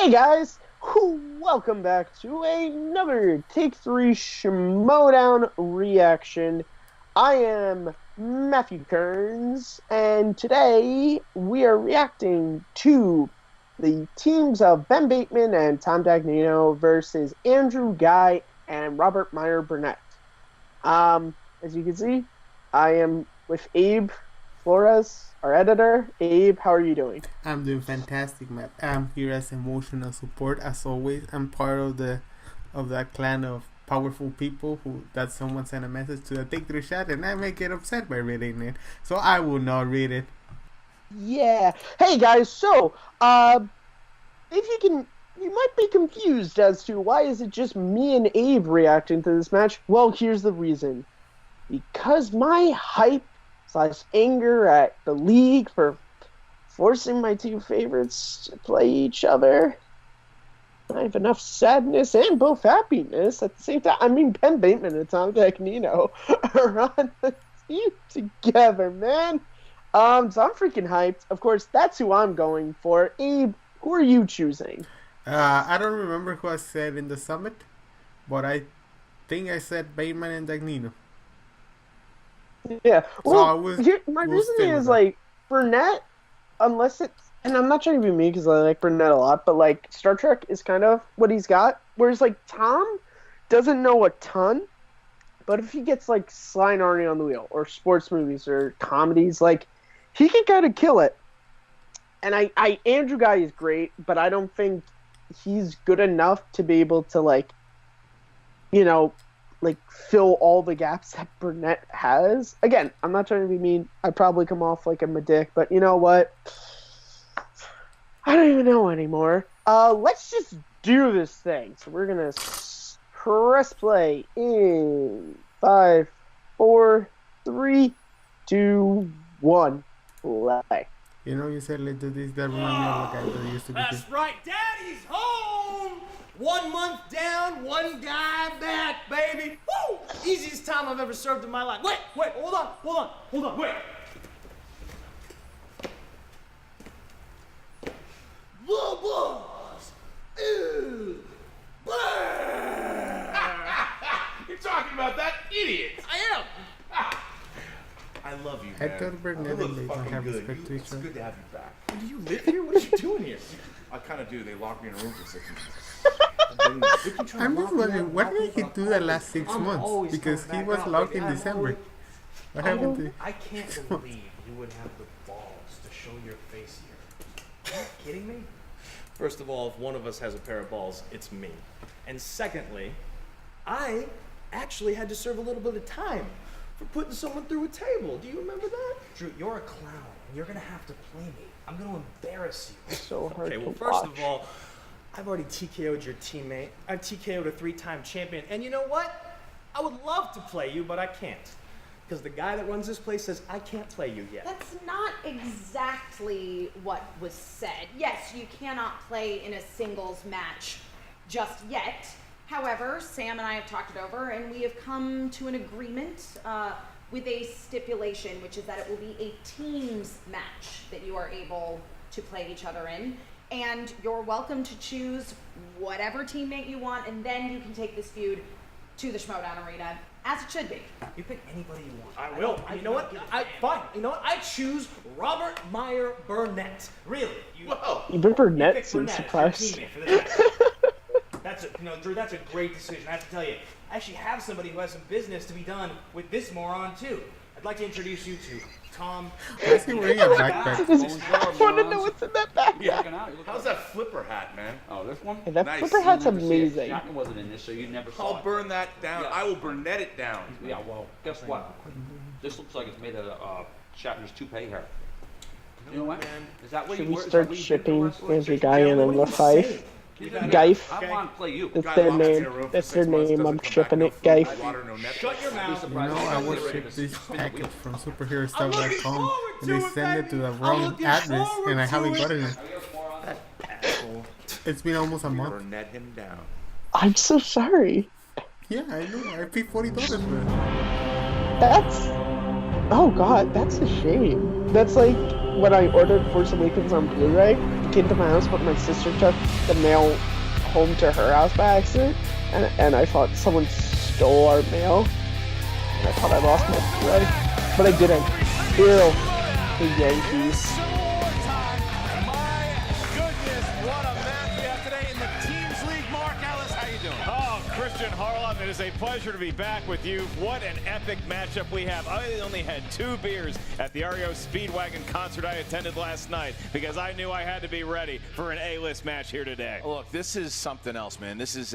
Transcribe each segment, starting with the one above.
Hey guys, welcome back to another Take 3 Schmoedown reaction. I am Matthew Kearns, and today we are reacting to the teams of Ben Bateman and Tom Dagnino versus Andrew Ghai and Robert Meyer Burnett. As you can see, I am with Abe Flores, our editor. Abe, how are you doing? I'm doing fantastic, Matt. I'm here as emotional support as always. I'm part of that clan of powerful people that someone sent a message to the Take 3 chat, and I may get upset by reading it, so I will not read it. Yeah. Hey guys, so you might be confused as to why is it just me and Abe reacting to this match. Well, here's the reason. Because my hype / anger at the league for forcing my two favorites to play each other, I have enough sadness and both happiness at the same time. I mean, Ben Bateman and Tom Dagnino are on the team together, man. So I'm freaking hyped. Of course, that's who I'm going for. Abe, who are you choosing? I don't remember who I said in the summit, but I think I said Bateman and Dagnino. Yeah, well, so my reasoning is like Burnett, unless it's, and I'm not trying to be mean because I like Burnett a lot, but like Star Trek is kind of what he's got. Whereas like Tom doesn't know a ton, but if he gets like Sly and Arnie on the wheel or sports movies or comedies, like he can kind of kill it. And Andrew Ghai is great, but I don't think he's good enough to be able to like fill all the gaps that Burnett has. Again, I'm not trying to be mean. I probably come off like I'm a dick, but you know what? I don't even know anymore. Let's just do this thing. So we're gonna press play in 5, 4, 3, 2, 1. Play. You know, you said let's do this. That reminds me of a guy that used to be. That's right, Daddy's home. 1 month down, 1 guy back, baby. Woo! Easiest time I've ever served in my life. Wait, hold on, wait. The boss is back. You're talking about that idiot. I am. I love you, man. I thought Burnett and Bateman have respect to each It's other. good to have you back. Do you live here? What are you doing here? I kind of do. They locked me in a room for 6 months. I'm just wondering, what did he do the last 6 months? Because he was locked in December. What happened to him? I can't believe you would have the balls to show your face here. Are you kidding me? First of all, if one of us has a pair of balls, it's me. And secondly, I actually had to serve a little bit of time for putting someone through a table. Do you remember that? Drew, you're a clown, and you're gonna have to play me. I'm gonna embarrass you. So hard Okay, well, to first watch. of all, I've already TKO'd your teammate. I've TKO'd a 3-time champion. And you know what? I would love to play you, but I can't. Because the guy that runs this place says I can't play you yet. That's not exactly what was said. Yes, you cannot play in a singles match just yet. However, Sam and I have talked it over, and we have come to an agreement with a stipulation, which is that it will be a teams match that you are able to play each other in. And you're welcome to choose whatever teammate you want, and then you can take this feud to the Schmoedown arena, as it should be. You pick anybody you want. I will. You know what? Fine. You know what? I choose Robert Meyer Burnett. Really? Whoa. Even Burnett pick seems Burnett as surprised. your teammate for this match. Drew, that's a great decision. I have to tell you, I actually have somebody who has some business to be done with this moron too. I'd like to introduce you to Tom. Why is he wearing a backpack? I want to know what's in that bag. Yeah. How's that flipper hat, man? Oh, this one? That Nice. flipper hat's You never see it. amazing. Shotgun wasn't in this, so you never saw I'll it. burn that down. Yeah. I will Burnett it down. Yeah, well, guess what? This looks like it's made of Shatner's toupee hair. You know what? Is that what Should you we were? Is that start what you did shipping the wrestling? Andrew Ghai and then Lafayette? Geif? I want to play you. That's Guy their locked in name. a room for That's 6 their months, name. doesn't I'm come shipping back, it, no Geif. food, water, no Netflix. Shut your mouth. You know, I was shipped this package from superherostuff.com, and they sent it to the wrong address, and I haven't gotten it. Asshole. It's been almost a month. Burnett him down. I'm so sorry. Yeah, I know. I paid $40 for it. That's... Oh god, that's a shame. That's like when I ordered Force Awakens on Blu-ray, sneak into my house, but my sister took the mail home to her house by accident, and I thought someone stole our mail, and I thought I lost my way, but I didn't. Ew, the Yankees. Christian Harloff, it is a pleasure to be back with you. What an epic matchup we have. I only had 2 beers at the REO Speedwagon concert I attended last night because I knew I had to be ready for an A-list match here today. Look, this is something else, man. This is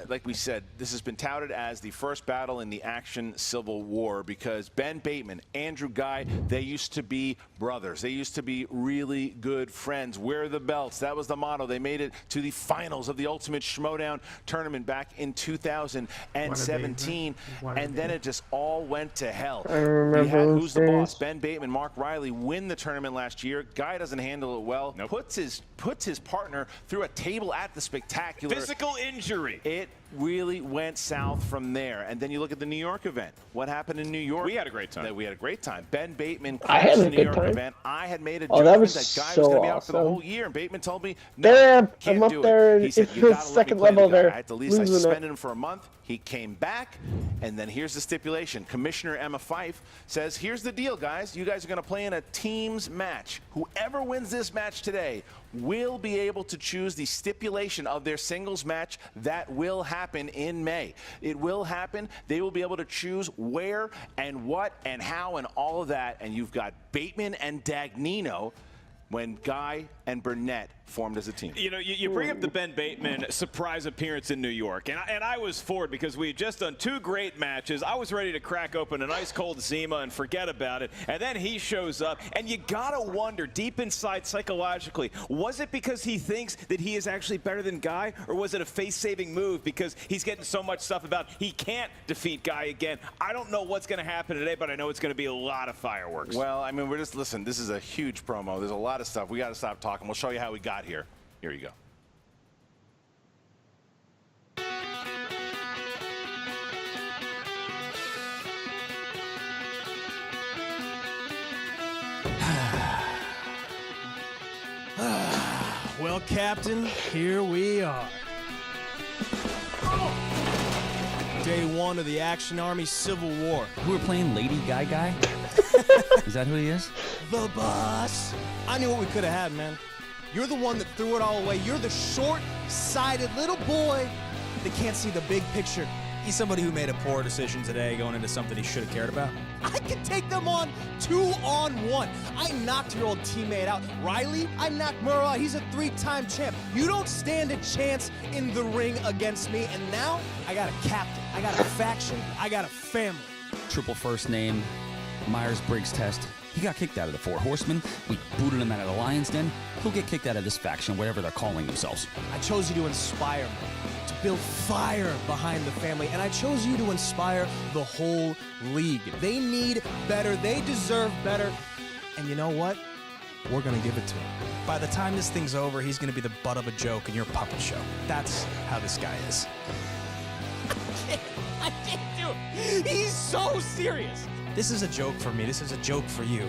like we said, this has been touted as the first battle in the Action Civil War because Ben Bateman, Andrew Ghai, they used to be brothers. They used to be really good friends. Wear the belts. That was the motto. They made it to the finals of the Ultimate Schmoedown tournament back in 2017, and then it just all went to hell. I remember had Who's the days. Boss? Ben Bateman, Mark Riley win the tournament last year. Guy doesn't handle it well. Nope. Puts his partner through a table at the Spectacular. Physical injury. It really went south from there. And then you look at the New York event. What happened in New York? We had a great time. We had a great time. Ben Bateman I had crashed a the New good York time. event. I had made a Oh, that judgment was that Guy so was going to be out for the awesome. whole year. And Bateman told me, no, Damn, can't I'm up do there it. He said, in you the gotta let me second play the level guy. there, I had to lease. I losing it. suspended him for a month. He came back, and then here's the stipulation. Commissioner Emma Fife says, here's the deal, guys. You guys are going to play in a teams match. Whoever wins this match today will be able to choose the stipulation of their singles match that will happen in May. It will happen. They will be able to choose where and what and how and all of that. And you've got Bateman and Dagnino when Ghai and Burnett formed as a team. You know, you bring up the Ben Bateman surprise appearance in New York, and I was for it because we had just done 2 great matches. I was ready to crack open an ice-cold Zima and forget about it, and then he shows up, and you gotta wonder, deep inside psychologically, was it because he thinks that he is actually better than Ghai, or was it a face-saving move because he's getting so much stuff about he can't defeat Ghai again? I don't know what's going to happen today, but I know it's going to be a lot of fireworks. Well, I mean, listen, this is a huge promo. There's a lot of stuff. We got to stop talking. We'll show you how we got here. Here you go. Well, Captain, here we are. Day 1 of the Action Army Civil War. We were playing Lady Guy. Is that who he is? The boss. I knew what we could have had, man. You're the one that threw it all away. You're the short-sighted little boy that can't see the big picture. He's somebody who made a poor decision today going into something he should have cared about. I could take them on 2-on-1. I knocked your old teammate out. Riley, I knocked Murrow out. He's a 3-time champ. You don't stand a chance in the ring against me. And now, I got a captain. I got a faction. I got a family. Triple first name, Myers-Briggs test. He got kicked out of the 4 Horsemen. We booted him out of the Lion's Den. He'll get kicked out of this faction, whatever they're calling themselves. I chose you to inspire me, to build fire behind the family, and I chose you to inspire the whole league. They need better. They deserve better. And you know what? We're going to give it to him. By the time this thing's over, he's going to be the butt of a joke in your puppet show. That's how this guy is. I can't do it. He's so serious. This is a joke for me. This is a joke for you.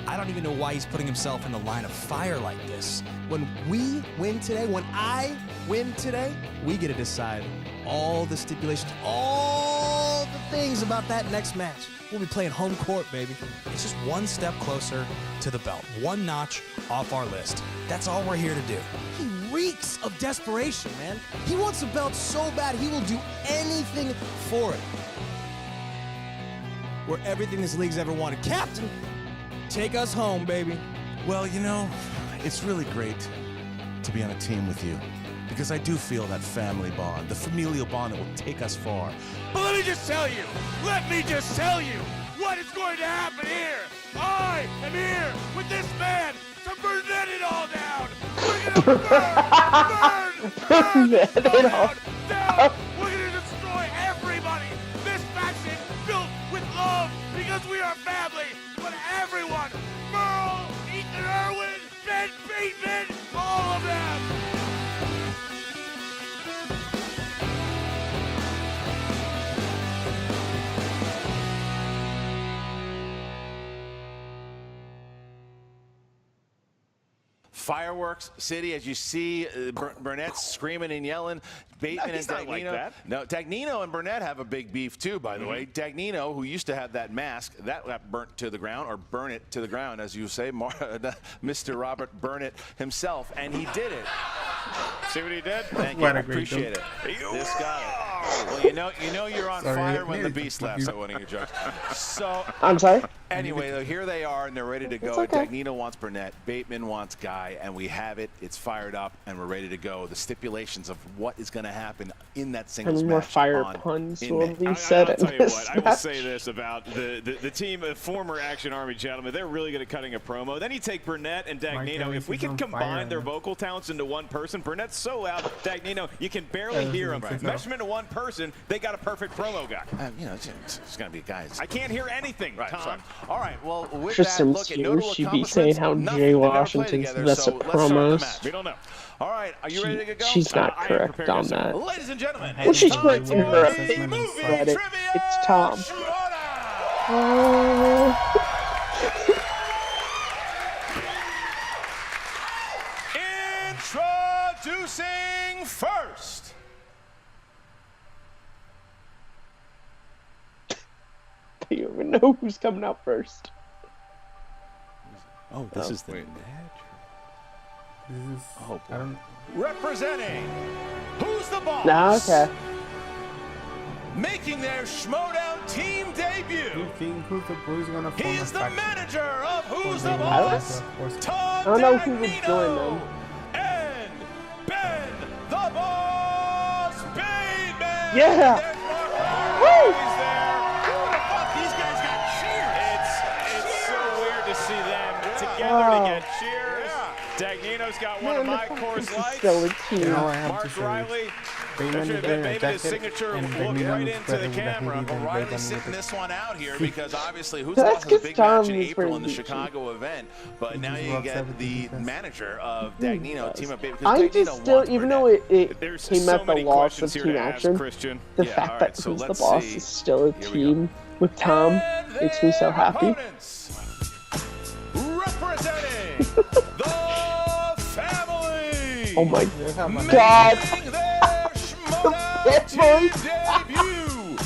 I don't even know why he's putting himself in the line of fire like this. When we win today, when I win today, we get to decide all the stipulations, all the things about that next match. We'll be playing home court, baby. It's just one step closer to the belt. One notch off our list. That's all we're here to do. He reeks of desperation, man. He wants a belt so bad, he will do anything for it. We're everything this league's ever wanted. Captain, take us home, baby. Well, you know, it's really great to be on a team with you because I do feel that family bond, the familial bond that will take us far. But let me just tell you what is going to happen here. I am here with this man to Burnett it all down. We're gonna burn down. We're gonna destroy everybody. This faction built with love because we are family. But everyone, Merle, Ethan Irwin, Ben Bateman, all of them. Fireworks City, as you see, Burnett screaming and yelling. Bateman and Dagnino. Like that. No, Dagnino and Burnett have a big beef too, by the way. Dagnino, who used to have that mask, that got burnt to the ground, or burn it to the ground, as you say, Mr. Robert Burnett himself, and he did it. See what he did? Thank you. I appreciate it. This guy. Well, you know you're on fire when the beast laughs at one of your jokes. So I'm sorry? Anyway, though, here they are, and they're ready to go. Okay. Dagnino wants Burnett, Bateman wants Ghai, and we have it. It's fired up, and we're ready to go. The stipulations of what is going to happen in that singles And more match. fire puns will be said I'll in tell you this what, I will match. say this about the team of former Action Army gentlemen. They're really good at cutting a promo. Then you take Burnett and Dagnino. If we can combine their vocal talents into one person, Burnett's so loud, Dagnino, you can barely hear him. Mesh them into one person, they got a perfect promo guy. You know, it's going to be a guy. I can't hear anything, Tom. Sorry. All right, well, with Tristan that, look at notable she be saying how Jay Washington's the best at promos. We don't know. All right, are you ready to go? She's not correct on that. Ladies and gentlemen, Well, she's correct in her opinion, but it's Tom. Introducing first. Do you even know who's coming out first? Oh, this is the match. This is, oh, I don't. Representing Who's the Boss? Nah, okay. Making their Schmoedown team debut. You think who's gonna form He's a the faction? manager of Who's the Boss? Tom I don't know who would join them. and Ben the Boss Bateman. Yeah. Woo! These guys got cheers. It's so weird to see them together to get cheers. Dagnino's got one of my Coors Lights. Mark Riley. Maybe his signature look right into the camera. Well, Riley's sitting this one out here because obviously Who's That's the Boss is a big match in Tom's April in the pretty Chicago event, but now you get the manager of Dagnino, team of Bateman. I just still, even though it came at the loss of Team Action, Christian. the fact that Who's the Boss is still a team with Tom makes me so happy. Representing the family. Oh my God. Team debut,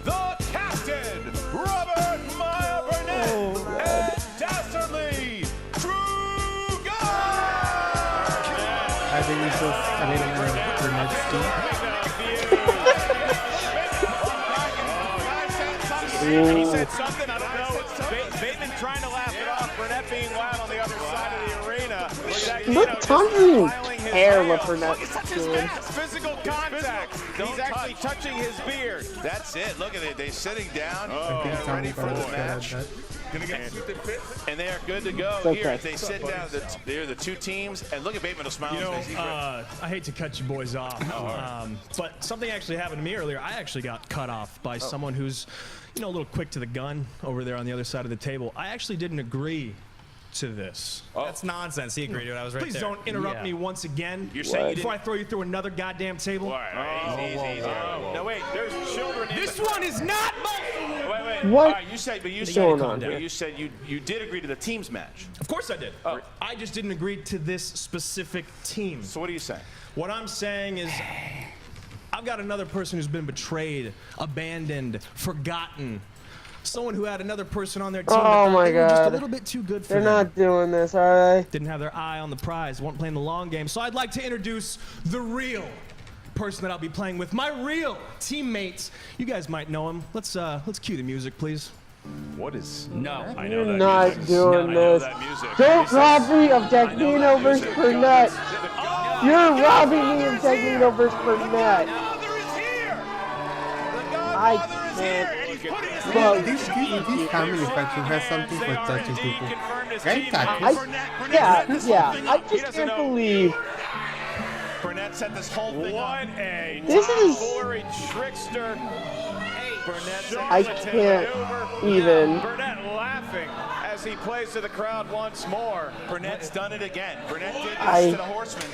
the captain, Robert Burnett, and dastardly Drew Ghai. I think this is Burnett's He said something, I don't know. Bateman trying to laugh it off. Burnett being loud on the other side of the arena. Look, Tom doesn't even care what Burnett's doing. Physical contact. He's actually touching his beard. That's it. Look at it. They're sitting down, ready for the match. And they are good to go Okay. here. If they sit down, they're the two teams. And look at Bateman will smile. You know, I hate to cut you boys off, but something actually happened to me earlier. I actually got cut off by someone who's, you know, a little quick to the gun over there on the other side of the table. I actually didn't agree to this. That's nonsense. He agreed to it. I was right Please there. don't interrupt me once again. You're saying before I throw you through another goddamn table. Easy. No, wait, there's children in This one is not my. Wait. What? All right, you said you did agree to the teams match. Of course I did. I just didn't agree to this specific team. So what are you saying? What I'm saying is, I've got another person who's been betrayed, abandoned, forgotten. Someone who had another person on their team. Oh my they were just a God. little bit too good for They're them. not doing this, are they? Didn't have their eye on the prize, weren't playing the long game. So I'd like to introduce the real person that I'll be playing with, my real teammates. You guys might know him. Let's cue the music, please. What is? No. I know You're that not music. doing I know this. that music. Don't rob me of Dagnino versus Burnett. You're robbing me of Dagnino versus Burnett. I can't. Well, these family faction has something for touching people. Right, tackles. Yeah. I just can't believe. Burnett set this whole thing up. What a This is. tomfoolery trickster. I can't even. Burnett laughing as he plays to the crowd once more. Burnett's done it again. Burnett did this I- to the Horseman.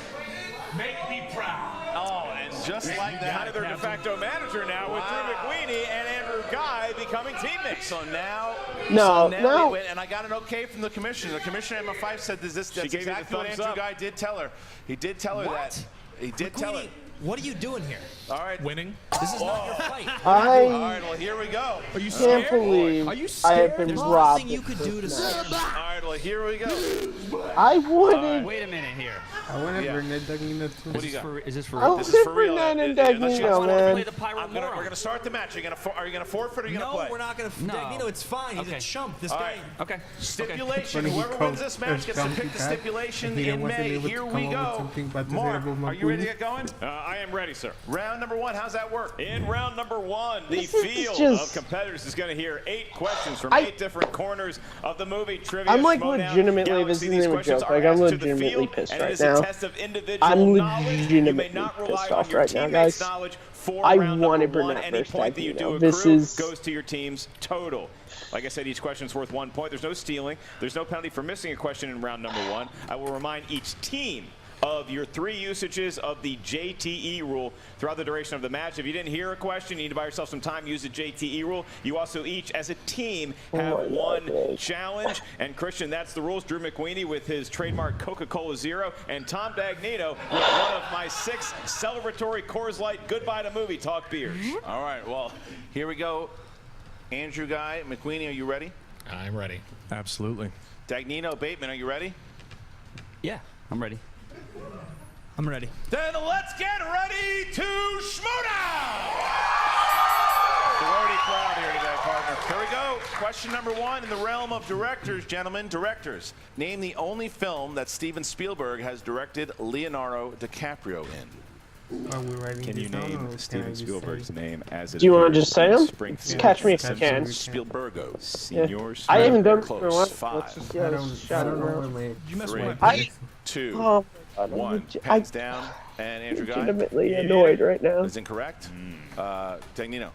Make me proud. Oh, and just like that, Kind of their de facto manager now with Drew McWeeny and Andrew Ghai becoming teammates. So now, and I got an okay from the commissioner. The commissioner Emma Fife said, that's exactly what Andrew Ghai did tell her. He did tell her that. He did tell her. What are you doing here? All right. Winning? This is not your fight. All right, well, here we go. Are you can't scared? believe Are you I scared? have been There's robbed. nothing you could do to All right, well, here we go. I wanted. Wait a minute here. I want to Burnett Dagnino too. What do you got? Is this for I real? This is for real. Burnett and Let's Dagnino, play man. The Pyro we're going to start the match. Are you going to forfeit or are you going to play? No, we're not going to. No. Dagnino, it's fine. He's a Okay. chump. This All guy. right. Okay. Stipulation. When he Whoever wins this match gets to pick the stipulation in May. Here we go. Mark, are you ready to get going? I am ready, sir. Round number 1. How's that work? In round number 1, the This is field just- of competitors is going to hear 8 questions from I- 8 different corners of the movie trivia. I'm like Schmoedown legitimately, Galaxy. this These isn't a questions joke. are Like, I'm asked to the legitimately field, pissed and it right is now. a test of individual I'm knowledge. You may legitimately not rely pissed on off your right now, teammates' guys. knowledge for I round wanted number 1. Burnett Any versus point that you do Dagnino. accrue This is- goes to your team's total. Like I said, each question is worth 1 point. There's no stealing. There's no penalty for missing a question in round number 1. I will remind each team of your 3 usages of the JTE rule throughout the duration of the match. If you didn't hear a question, you need to buy yourself some time, use the JTE rule. You also each, as a team, have one challenge. And Christian, that's the rules. Drew McWeeny with his trademark Coca-Cola Zero, and Tom Dagnino with one of my 6 celebratory Coors Light Goodbye to Movie Talk beers. All right, well, here we go. Andrew Ghai, McWeeny, are you ready? I'm ready. Absolutely. Dagnino, Bateman, are you ready? Yeah, I'm ready. I'm ready. Then let's get ready to Schmoedown! Sorority crowd here today, partner. Here we go. Question number 1 in the realm of directors, gentlemen. Directors. Name the only film that Steven Spielberg has directed Leonardo DiCaprio in. Are we writing Can you this down, or name can I Steven just Spielberg's say? name as it Do you want to appears just say in them? Springfield? Catch me if you Catch can. me. Spielbergo. Senor I haven't done it Close. for a while. 5, Let's just I get a don't shot know where around. my. You mess with 3, my I- pants. 2, Oh, God, 1. I'm Pens down. And Andrew Ghai legitimately annoyed right now. is incorrect. Dagnino.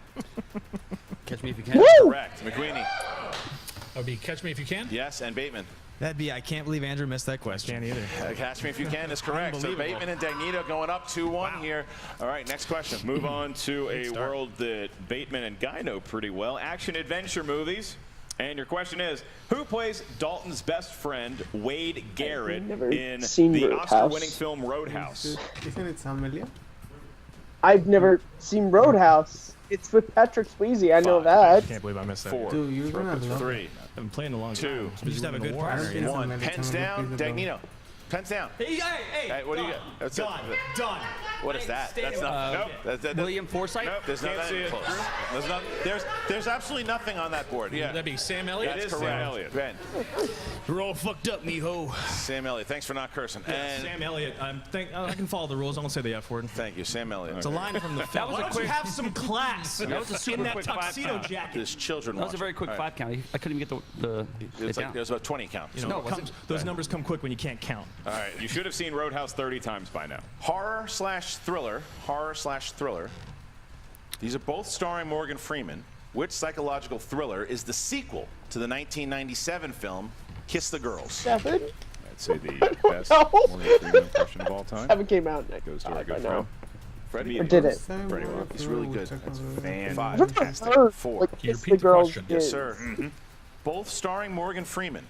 Catch me if you can. Woo! Correct. McWeeny. That would be Catch Me If You Can? Yes, and Bateman. That'd be. I can't believe Andrew missed that question. Can't either. Catch Me If You Can is correct. So Unbelievable. Bateman and Dagnino going up 2-1 here. All right, next question. Move on to a world that Bateman and Ghai know pretty well. Action-adventure movies. And your question is, who plays Dalton's best friend, Wade Garrett, never in seen the Roadhouse. Oscar-winning film Roadhouse? Isn't it Samelia? I've never seen Roadhouse. It's with Patrick Swayze. I know that. Can't believe I missed that. 4, Dude, you're gonna love 3, I've been playing a long 2, time. We just have a good I partner. don't You think know? so. 1. Pens down. Dagnino. Pens down. Hey, Hey, what do you got? That's it. Done. What is that? That's not. Nope. William Forsythe? Nope, There's can't nothing see it. close. There's absolutely nothing on that board. Yeah. That'd be Sam Elliott? It is Correct. Sam Elliott. Ben. We're all fucked up, mijo. Sam Elliott. Thanks for not cursing. And Sam Elliott. I can follow the rules. I won't say the F word. thank you, Sam Elliott. It's a line from the film. Why don't you have some class? That was a super in that quick tuxedo 5 count. jacket. There's children That was a watching. very quick All 5 count. I couldn't even get the It was it like down. there was about 20 count. You know, No, it was comes- it? those numbers come quick when you can't count. All right, you should have seen Roadhouse 30 times by now. Horror/thriller. Horror/thriller. These are both starring Morgan Freeman. Which psychological thriller is the sequel to the 1997 film Kiss the Girls? 7? I'd say the best No. Morgan Freeman impression of all time 7 came out. goes to our I good know. friend. Freddie. Or did it? Freddie Williams. He's really good. That's Fantastic. Her, 4. like, Can you Kiss repeat the the Girls question? Yes, is. sir. Both starring Morgan Freeman.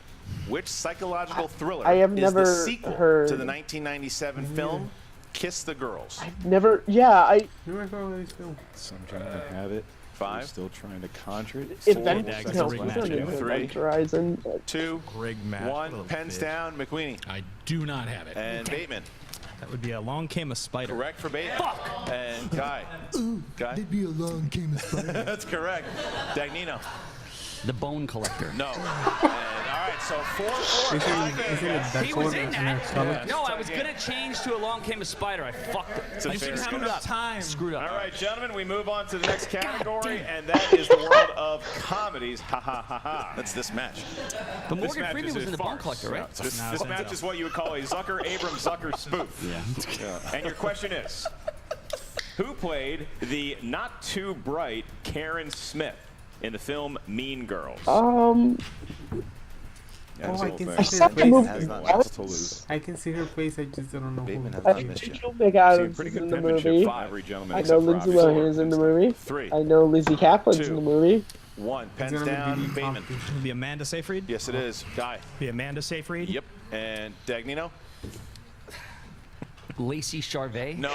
Which psychological thriller I have is never the sequel heard. to the 1997 film Kiss the Girls? Never. Yeah, You remember this film? Some trying to have it. 5, Still trying to conjure it. Event. Dags, No, that's a great we don't match, need yeah. 3, Event Horizon. 2, Greg Matt. 1. Pens down. McWeeny. I do not have it. And Bateman. That would be Along Came a Spider. Correct for Bateman. And Ghai. Ghai? Be a long game of spider. That's correct. Dagnino. The Bone Collector. No. And, all right, so 4-4. Isn't it that He was one in in that. our stomach? No, I was gonna change to Along Came a Spider. I fucked it. It's a fair Screwed up time. Screwed up. All right, gentlemen, we move on to the next category, and that is the world of comedies. Ha ha ha ha. That's this match. But This Morgan match Freeman is was a in the Bone farce. Collector, right? This match is what you would call a Zucker-Abrams Zucker spoof. Yeah. And your question is, who played the not too bright Karen Smith in the film Mean Girls? Oh, I can thing. see saw her the movie. Has not lost to lose. I can see her face. I just don't know Bateman has who. not missed yet. Rachel McAdams Pretty is good in the penmanship movie. from every gentleman I know except for Lindsay obviously Lohan is in the movie. 3, I know Lizzie Kaplan's 2. in the movie. 1. It's Pens gonna be down. Didi Bateman. Coffee. It'll be Amanda Seyfried. Yes, it is. Ghai. Be Amanda Seyfried. Yep. And Dagnino? Lacey Charvet. No.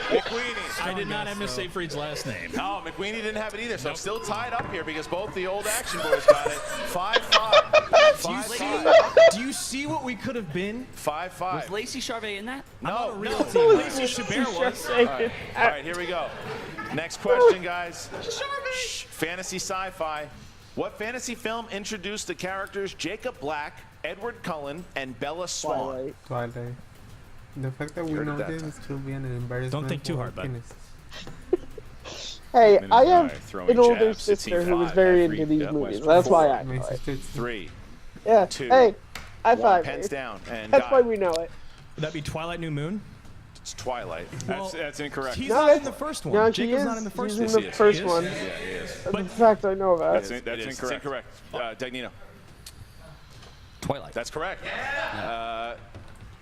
McQueenie. I did not have Miss Seyfried's last name. No, McQueenie didn't have it either, so I'm still tied up here because both the old action boys got it. 5-5. 5-5. Do you see what we could have been? 5-5. Was Lacey Charvet in that? No. Real team. Lacey Chabert was. All right, here we go. Next question, guys. Fantasy sci-fi. What fantasy film introduced the characters Jacob Black, Edward Cullen, and Bella Swan? Twilight. The fact that we know this is still being an embarrassment. Don't think too for hard, bud. Guinness. Hey, I Guy have throwing an older jabs at sister Team who was 5 very every, into these West movies. Coast. That's why I My know it. sister. 3, Yeah. 2, Hey, high 1. five. Pens Ace. down. And That's why Guy. we know it. Would that be Twilight New Moon? It's Twilight. That's incorrect. He's No, not in the first one. No, he Jacob's is. not in the first He's one. in the first He is? one. Yeah, he is. That's a fact I know about. That's It's incorrect. Dagnino. Twilight. That's correct.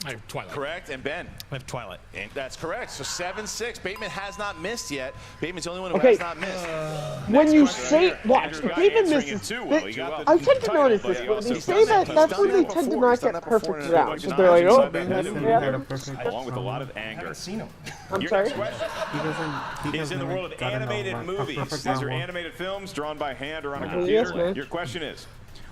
I have Twilight. Correct. And Ben. I have Twilight. And that's correct. So 7-6. Bateman has not missed yet. Bateman's the only one who Okay. has not missed. When you question say, right here. watch, Andrew Guy David answering misses. it too well. He got the I tend to title, notice but this he when also they does say that. it. That's when they He's tend to done not that get before perfect in a rounds. bunch But of they're like, times. oh, I've been that's in He yeah. had a perfect Along with a lot of round. anger. I'm Your sorry. next question He doesn't. He is in the doesn't world of got enough animated round- a movies. perfect These are round one. animated films drawn by hand or on a Yes, computer. man. Your question is,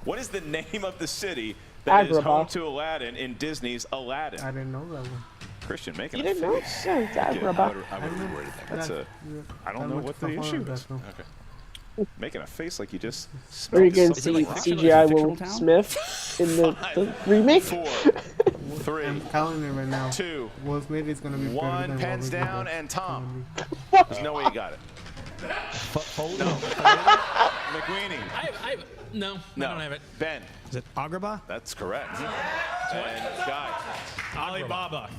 what is the name of the city that is Agrabah. home to Aladdin in Disney's I Aladdin? didn't know that one. Christian, making You a didn't know? face. Yeah, it's I Agrabah. would have reworded that. That's a. I don't That know much what the stuff issue on that is. film. Okay. Making a face like you just. Or you smelled can something see like CGI fictional Will town? Smith in the remake. 4, 3, I'm telling you right now. 2, Will Smith is gonna be better 1. than Pens Robert De down. Niro. And Tom. Gonna There's no way you got it. No. McQueenie. No, No. I don't have it. Ben. Is it Agrabah? That's correct. And Guy. Alibaba.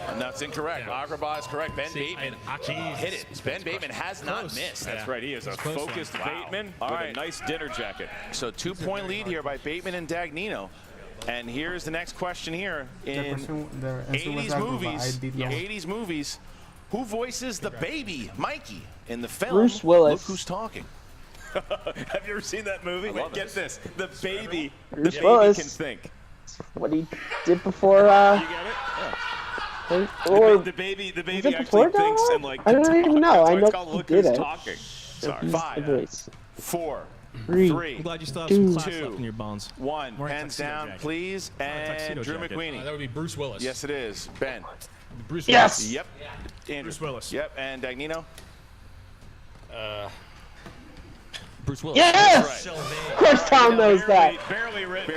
And that's incorrect. Agrabah is correct. Ben See, Bateman I- hit it. Ben Bateman has not Close. missed. That's right. He is a close one. focused Wow. Bateman All with right. a nice dinner jacket. So 2-point lead here by Bateman and Dagnino. And here's the next question here. The In question, the answer was 80s Agrabah. I movies, did know. 80s movies, who voices the baby, Mikey, in the film? Bruce Willis. Look Who's Talking. Have you ever seen that movie? love Get it. this. The baby Bruce Willis. can think. What he did before, You get it? or The baby was it actually before thinks that? and like. I don't even know. That's I why know it's called he Look did Who's it. Talking. Sorry. He's the 5, voice. 4, 3. 3, I'm glad you still have some class 2, left in your bones. 1. Wearing a Pens tuxedo down, jacket. please. And tuxedo Drew jacket. McQueenie. That would be Bruce Willis. Yes, it is. Ben. Bruce Yes! Willis. Yep. Andrew. Bruce Willis. Yep. And Dagnino. Bruce Willis. Yes! Of course Tom knows that. Barely written.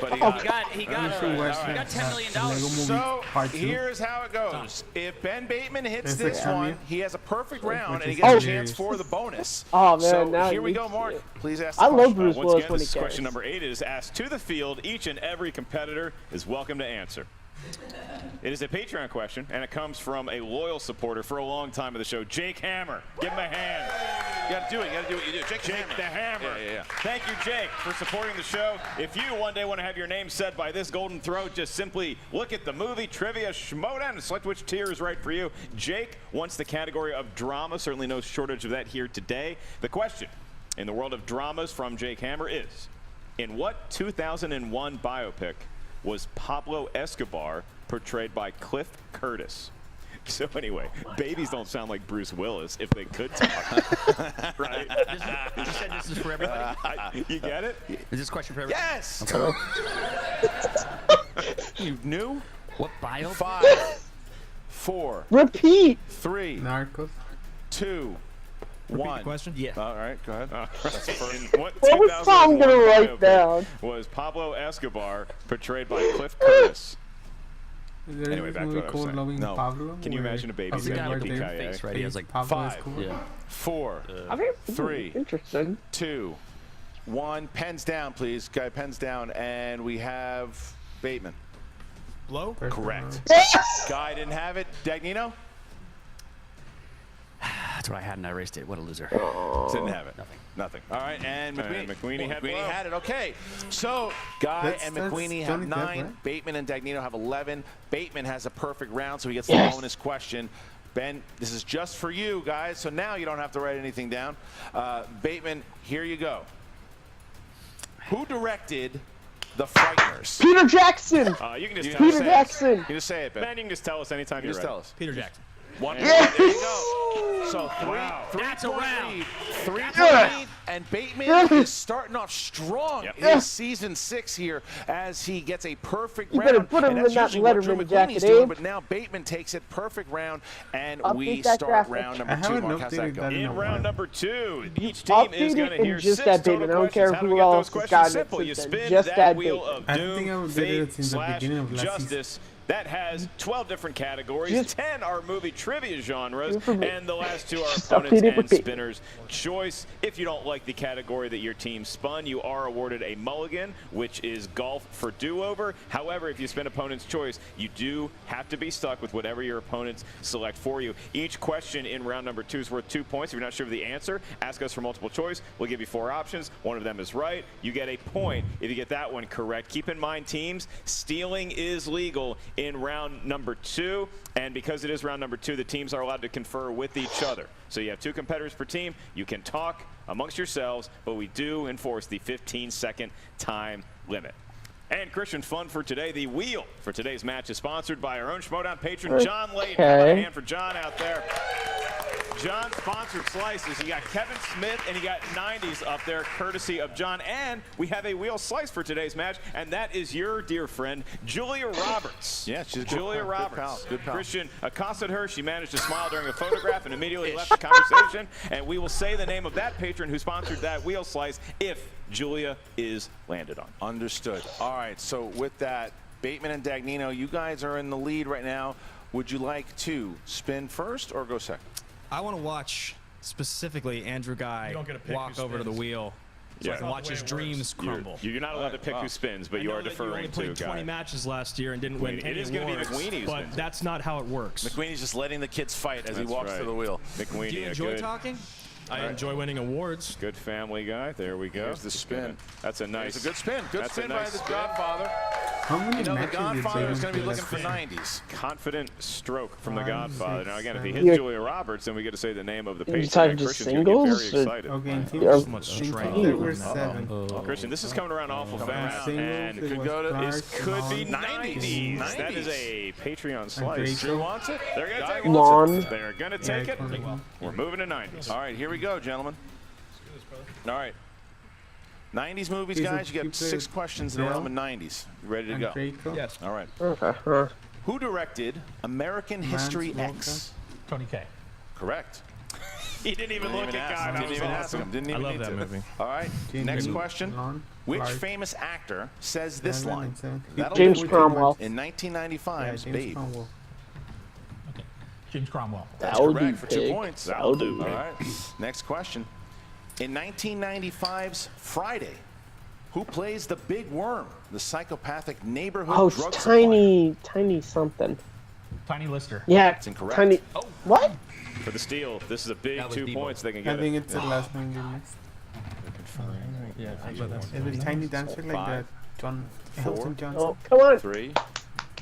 But he He got it. got he got $10 million. Lego Movie So Part 2. here's how it goes. If Ben Bateman hits There's this a one, cameo. he has a perfect round Which and he is gets a hilarious. chance for the bonus. Oh, man, So now here we you go, see Mark. it. Please ask the I love question. Bruce Once Willis again, when this he is question cares. number 8. It is asked to the field. Each and every competitor is welcome to answer. It is a Patreon question, and it comes from a loyal supporter for a long time of the show, Jake Hammer. Give him a hand. You gotta do it. You gotta do what you do. Jake, Jake the Hammer. Yeah. Thank you, Jake, for supporting the show. If you one day want to have your name said by this golden throat, just simply look at the movie trivia Schmoedown and select which tier is right for you. Jake wants the category of drama. Certainly no shortage of that here today. The question in the world of dramas from Jake Hammer is, in what 2001 biopic was Pablo Escobar portrayed by Cliff Curtis? So anyway, babies don't sound like Bruce Willis if they could talk. Right? You said this is for everybody? You get it? Is this question for everybody? Yes. You knew? What bio? 5, 4, Repeat. 3, Narcos. 2, Repeat 1. the question? Yeah. All right, go ahead. That's the first. What What was Tom 2001 gonna write biopic down? was Pablo Escobar portrayed by Cliff Curtis? Is there Anyway, this back to movie what I was called saying. Loving No. Pablo? Can you where imagine a baby Pablo He's the guy with the Escobar weird face, right? He has like Pablo 5, Escobar. yeah. 4, I mean, 3, interesting. 2, 1. Pens down, please. Guy, pens down. And we have Bateman. Low? Correct. Guy didn't have it. Dagnino? That's what I had, and I erased it. What a loser. Didn't have it. Nothing. All right, and McQueenie had it. Okay, so Ghai and McQueenie have 9. Right? Bateman and Dagnino have 11. Bateman has a perfect round, so he gets the bonus question. Ben, this is just for you guys, so now you don't have to write anything down. Bateman, here you go. Who directed The Frighteners? Peter Jackson. You can just Peter Jackson. You just say it, Ben. Ben, you can just tell us anytime you're ready. Tell us. Peter Jackson. 1 point. Yes. There you go. So three That's a round. 3 point, and Bateman is starting off strong in season 6 here as he gets a perfect round. You better put him and in that's that usually what Drew Letterman McQueenie's jacket, doing, Abe. but now Bateman takes it perfect round, and Update we that start graphic. round number I 2. haven't Mark, how's that updated go? that In No, round no. number 2, each team Update is it going to and hear just 6 that total Bateman. I don't questions. care How do who we get else those has questions? gotten it Simple. You since then. spin Just that that wheel Bateman. of I think doom, I did fate, it since the beginning of last justice. That has 12 different categories. Just- 10 are movie trivia genres, Good for me. and the last 2 are Just opponents update it for and Bateman. spinners' choice. If you don't like the category that your team spun, you are awarded a mulligan, which is golf for do-over. However, if you spin opponent's choice, you do have to be stuck with whatever your opponents select for you. Each question in round number 2 is worth 2 points. If you're not sure of the answer, ask us for multiple choice. We'll give you 4 options. One of them is right. You get a point if you get that one correct. Keep in mind, teams, stealing is legal in round number 2, and because it is round number 2, the teams are allowed to confer with each other. So you have 2 competitors per team. You can talk amongst yourselves, but we do enforce the 15-second time limit. And Christian, fun for today. The wheel for today's match is sponsored by our own Schmoedown patron, John Layton. How about a hand for John out there? John sponsored slices. You got Kevin Smith and you got 90s up there, courtesy of John. And we have a wheel slice for today's match, and that is your dear friend, Julia Roberts. Yeah, she's a Julia good Roberts. pal. Good pal. Christian accosted her. She managed to smile during a photograph and immediately left the conversation. And we will say the name of that patron who sponsored that wheel slice if Julia is landed on. Understood. All right, so with that, Bateman and Dagnino, you guys are in the lead right now. Would you like to spin first or go second? I want to watch specifically Andrew Ghai You don't get to pick walk who over to the spins. wheel so I can watch his dreams crumble. You're not allowed to pick who spins, but I you know are that deferring only to played 20 Ghai. matches last year and didn't win It any is gonna be awards, McQueenie's wins. but that's not how it works. McQueenie's just letting the kids fight as he That's walks right. to the wheel. McQueenie, Do you a enjoy good, talking? I enjoy winning awards. good family guy. There we go. Here's the spin. That's a nice. It's a good spin. Good That's spin a by nice the spin. Godfather. How many You know, the matches did Godfather is Bateman going to be play looking last for year? 90s. Confident stroke from the 5, Godfather. 6, Now again, if he 7. hits Julia Roberts, then we get to say the name of the Are you patron. talking and just Christian's gonna get singles, very or- excited. Okay, in team, Yeah. So much in strength. team there were 7. Christian, this is coming around awful fast, Singles, and it could was go to- Clark, could be Long, 90s. 90s. That is a Patreon and slice. Draco. Wants it? They're going to Guy take it. Long. They're going to Yeah, take it. Clark. We're moving to 90s. All right, here we go, gentlemen. All right. 90s movies, Is it guys. You got Cupid, 6 questions in a Bell, row in 90s. You ready to And go? Draco. Yes. All right. Okay. Who directed American History Walker. X? Tony K. Correct. He didn't even look at Guy. That Didn't was even ask awesome. him. Didn't I even love need that to. movie. All right. Jamie Next question. Long, Which Clark, famous actor says this 7 line? and 7. That'll James do it. Cromwell. In Yeah, 1995's James Babe. Cromwell. Okay. James Cromwell. That's That'll correct do, for 2 pig. points. That'll do. All right. Next question. In 1995's Friday, who plays the Big Worm, the psychopathic neighborhood Oh, it's drug tiny something. Tiny Lister. Yeah, That's incorrect. Tiny. What? For the steal, this is a big That was 2 Debo. points. They can I get think it. it's the last one you missed. Yeah, It was Tiny Dancer like 5, that. John 4, Elton Johnson. Oh, come on. 3,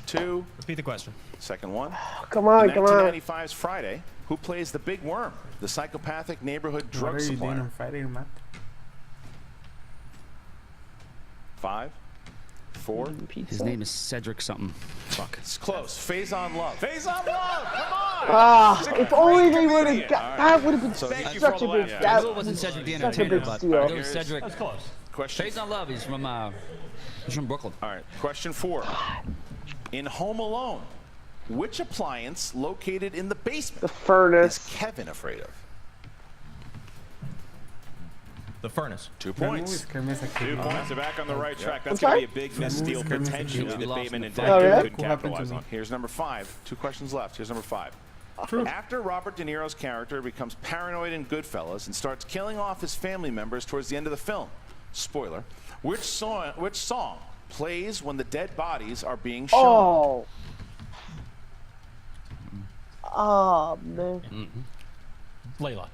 2, Repeat the question. second one. Come on, In come on. 1995's Friday, who plays the Big Worm, the psychopathic neighborhood What drug are you doing supplier? on Friday, Matt? 5, 4. His name is Cedric something. Fuck. It's close. Phase on Love. Face on love. Come on. Ah, if only they would have got. All right. That would have been Thank you for such a the big. laugh. I That knew it wasn't Cedric the such a Entertainer, big but steal. it was Cedric. That's close. Question. Phase on Love. He's from Brooklyn. All right. Question 4. In Home Alone, which appliance located in the basement The furnace. is Kevin afraid of? The furnace. 2 That movie points. is Kermesse 2 points. They're back on the right track. That's I'm going to be sorry? a big missteal Kermesse potentially Kermesse that lost Bateman in and the Dagnino Oh, yeah? couldn't What happened to capitalize me? on. Here's number 5. 2 questions left. Here's number 5. True. After Robert De Niro's character becomes paranoid in Goodfellas and starts killing off his family members towards the end of the film, spoiler, which song plays when the dead bodies are being shown? Oh. Oh man. Layla.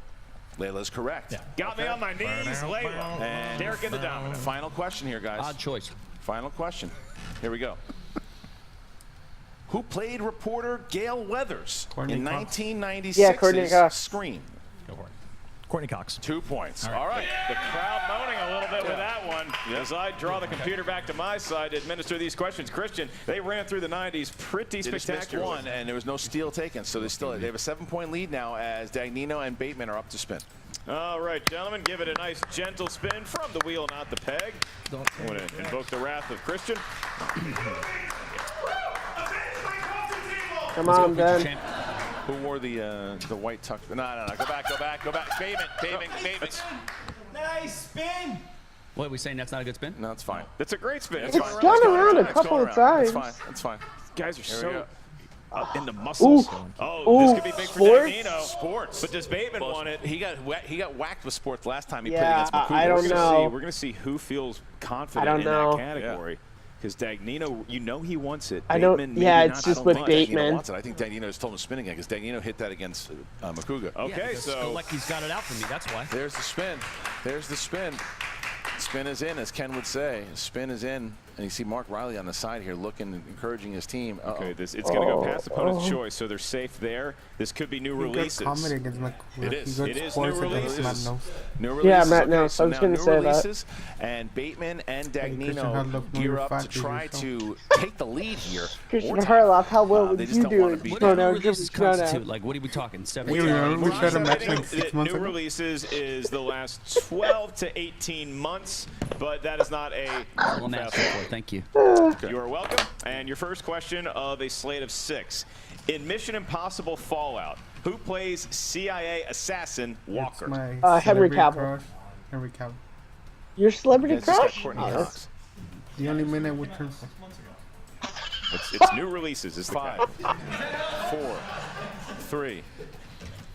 Layla's correct. Yeah. Got me on my knees, Layla. And Derek in the domino. final question here, guys. Odd choice. Final question. Here we go. Who played reporter Gail Weathers in 1996's Scream? Go for it. Courtney Cox. 2 points. All right. The crowd moaning a little bit with that one. As I draw the computer back to my side to administer these questions. Christian, they ran through the 90s pretty spectacular. One, and there was no steal taken, so they have a 7-point lead now as Dagnino and Bateman are up to spin. All right, gentlemen, give it a nice gentle spin from the wheel, not the peg. I want to invoke the wrath of Christian. Come on, Ben. Who wore the white tuck? No. Go back. Bateman. Nice spin. What, are we saying that's not a good spin? No, it's fine. That's a great spin. It's gone around a couple of times. It's fine. Guys are so in the Ooh. muscles. This could be big for Dagnino. Sports. But does Bateman want it? He got whacked with sports last time he played against McCougar. I don't know. We're going to see who feels confident in that category. Because Dagnino, he wants it. Bateman, it's just with Bateman. I think Dagnino just told him to spin again because Dagnino hit that against McCougar. Okay, so Galecki's got it out for me. That's why. There's the spin. Spin is in, as Ken would say. Spin is in. And you see Mark Riley on the side here looking and encouraging his team. Okay, it's going to go past opponent's choice, so they're safe there. This could be new releases. It is new releases. Yeah, Matt knows. I was going to say that. And Bateman and Dagnino gear up to try to take the lead here. Christian Harloff, how well would you do in What do new releases constitute? Like, what are we talking? 7 We tried a match like 6 months new ago. releases is the last 12 to 18 months, but that is not a fast report. Thank you. You are welcome. And your first question of a slate of 6. In Mission Impossible Fallout, who plays CIA assassin Walker? Henry Cavill. Henry Cavill. Your celebrity crush? The only man I would turn for. It's new releases. It's 5, 4, 3,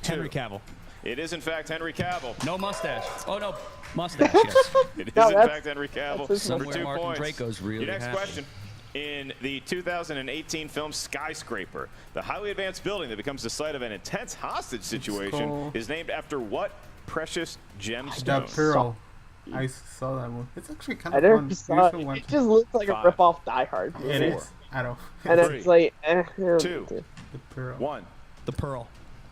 2. Henry Cavill. It is, in fact, Henry Cavill. No mustache. Oh, no. Mustache, yes. It is, in fact, Henry Cavill for Somewhere 2 Mark points. Draco's really Your next happy. question. In the 2018 film Skyscraper, the highly advanced building that becomes the site of an intense hostage situation is named after what precious gemstone? The Pearl. I saw that one. It's actually kind I of never fun. saw it. It just looks like a 5, rip-off Die Hard. It is. I don't. And it's like, 2, The Pearl. 1. The Pearl.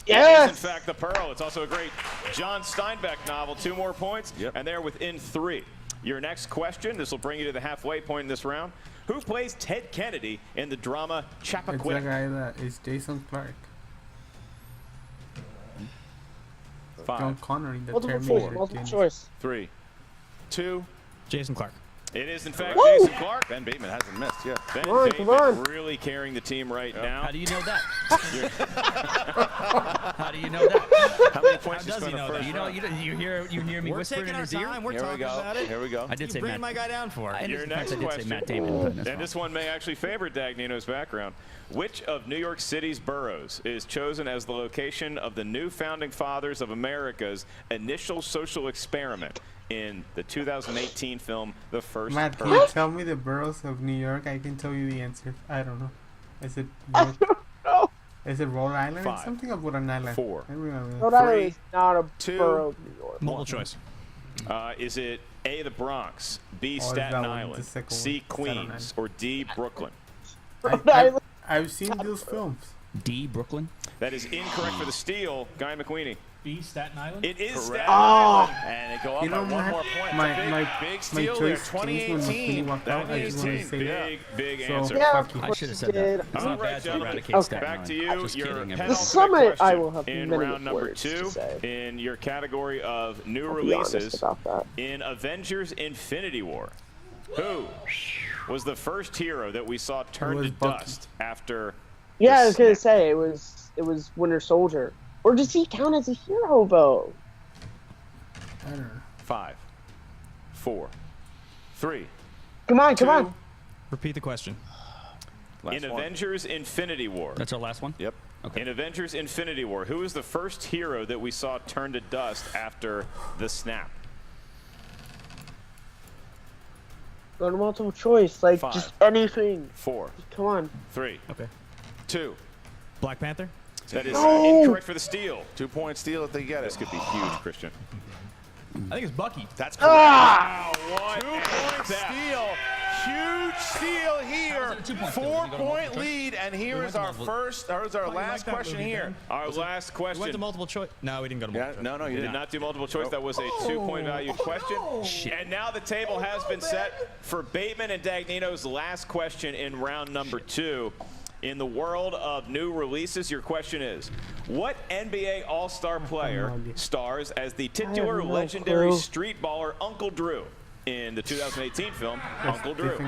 Yes! It is, in fact, The Pearl. It's also a great John Steinbeck novel. 2 more points, and they're within 3. Your next question, this will bring you to the halfway point in this round. Who plays Ted Kennedy in the drama It's the Chappaquiddick? guy that is Jason Clarke. 5, John Connor in the Multiple choice. 3, 2. Jason Clarke. It is, in fact, Woo! Jason Clarke. Ben Bateman hasn't missed yet. Ben Come on, Bateman come on. really carrying the team right now. How do you know that? How do you know that? How many points How does he know that? You hear me We're whispering taking in our his ear? time. We're Here we talking go. about it. Here we go. I did You say bring Matt. my guy down for it. Your In next fact, I did say question, Matt Damon. But that's and this one may actually favor Dagnino's background. Which of New York City's boroughs is chosen as the location of the new founding fathers of America's initial social experiment in the 2018 film The First Matt, can Hurrah? you tell me the boroughs of New York? I can tell you the answer. I don't know. Is it I York? don't know. Is it Rhode Island? 5, It's something about an island. 4, I remember. Rhode Island 3, is not a 2, borough of New York. Multiple choice. Is it A, the Bronx, B, is Staten that one, Island, the second C, one? Staten Queens, or D, Brooklyn? Rhode Island. I've seen those films. D, Brooklyn? That is incorrect for the steal, Guy McQueenie. B, Staten Island? It is Correct. Staten Island. And they go up You by know, 1 Matt, more point. my Big steal there. choice changed when 2018. McKinney walked out. I just want to say that. Big So, answer. Yeah, fuck you. I should have said did. that. It's All not right, bad to gentlemen. eradicate Okay. Staten Back to Island. you. Just Your kidding. The penultimate summit, I question will have in many round number words to 2 say. in your category of new I'll be honest releases about that. in Avengers Infinity War. Who was the first hero that we saw turn was to Bucky. dust after Yeah, the I was gonna snap? say it was Winter Soldier. Or does he count as a hero though? I don't know. 5, 4, 3. Come on, 2. come on. Repeat the question. Last In one. Avengers Infinity War. That's our last one? Yep. Okay. In Avengers Infinity War, who was the first hero that we saw turn to dust after the snap? Go to multiple choice, like 5, just anything. 4, Come on. 3, Okay. 2. Black Panther? That is incorrect for the steal. 2-point steal if they get it. This could be huge, Christian. I think it's Bucky. That's correct. Wow, what 2-point steal. Huge steal here. 4-point lead, and here is our last question here. Our last question. We went to multiple choice. No, we didn't go to multiple choice. No, you did not do multiple choice. That was a 2-point value question. And now the table has been set for Bateman and Dagnino's last question in round number 2. In the world of new releases, your question is, what NBA All-Star player stars as the titular legendary street baller Uncle Drew in the 2018 film Uncle Drew?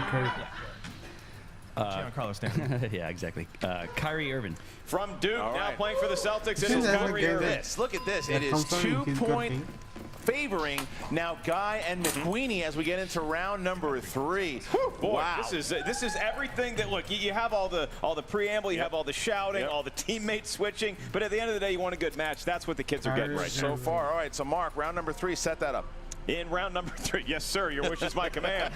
Giancarlo Stanton. Yeah, exactly. Kyrie Irving. From Duke, now playing for the Celtics, it is Kyrie Irving. Look at this. It is 2-point favoring now Ghai and McQueenie as we get into round number 3. Boy, wow. this is everything that, look, you have all the preamble, you have all the shouting, all the teammates switching, but at the end of the day, you want a good match. That's what the kids are getting right so far. All right, so Mark, round number 3, set that up. In round number 3, yes, sir, your wish is my command.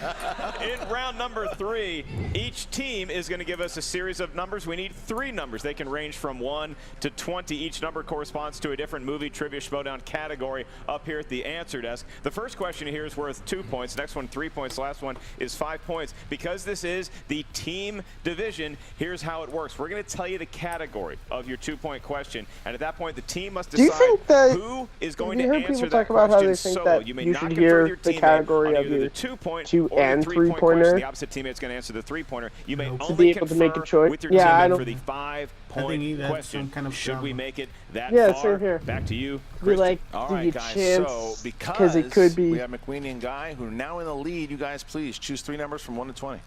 In round number 3, each team is going to give us a series of numbers. We need 3 numbers. They can range from 1 to 20. Each number corresponds to a different movie trivia Schmoedown category up here at the answer desk. The first question here is worth 2 points. Next one, 3 points. Last one is 5 points. Because this is the team division, here's how it works. We're going to tell you the category of your 2-point question, and at that point, the team must decide who is going to answer that question solo. You may not hear the category of your 2-point 2 and 3-pointer. The opposite teammate's going to answer the 3-pointer. You may only be able to make a choice. With your teammate for the 5-point question. Should we make it that far? Here. Back to you, we like all give right, you guys. Chance, so because it could be. We have McQueenie and Ghai who are now in the lead. You guys, please choose 3 numbers from 1 to 20.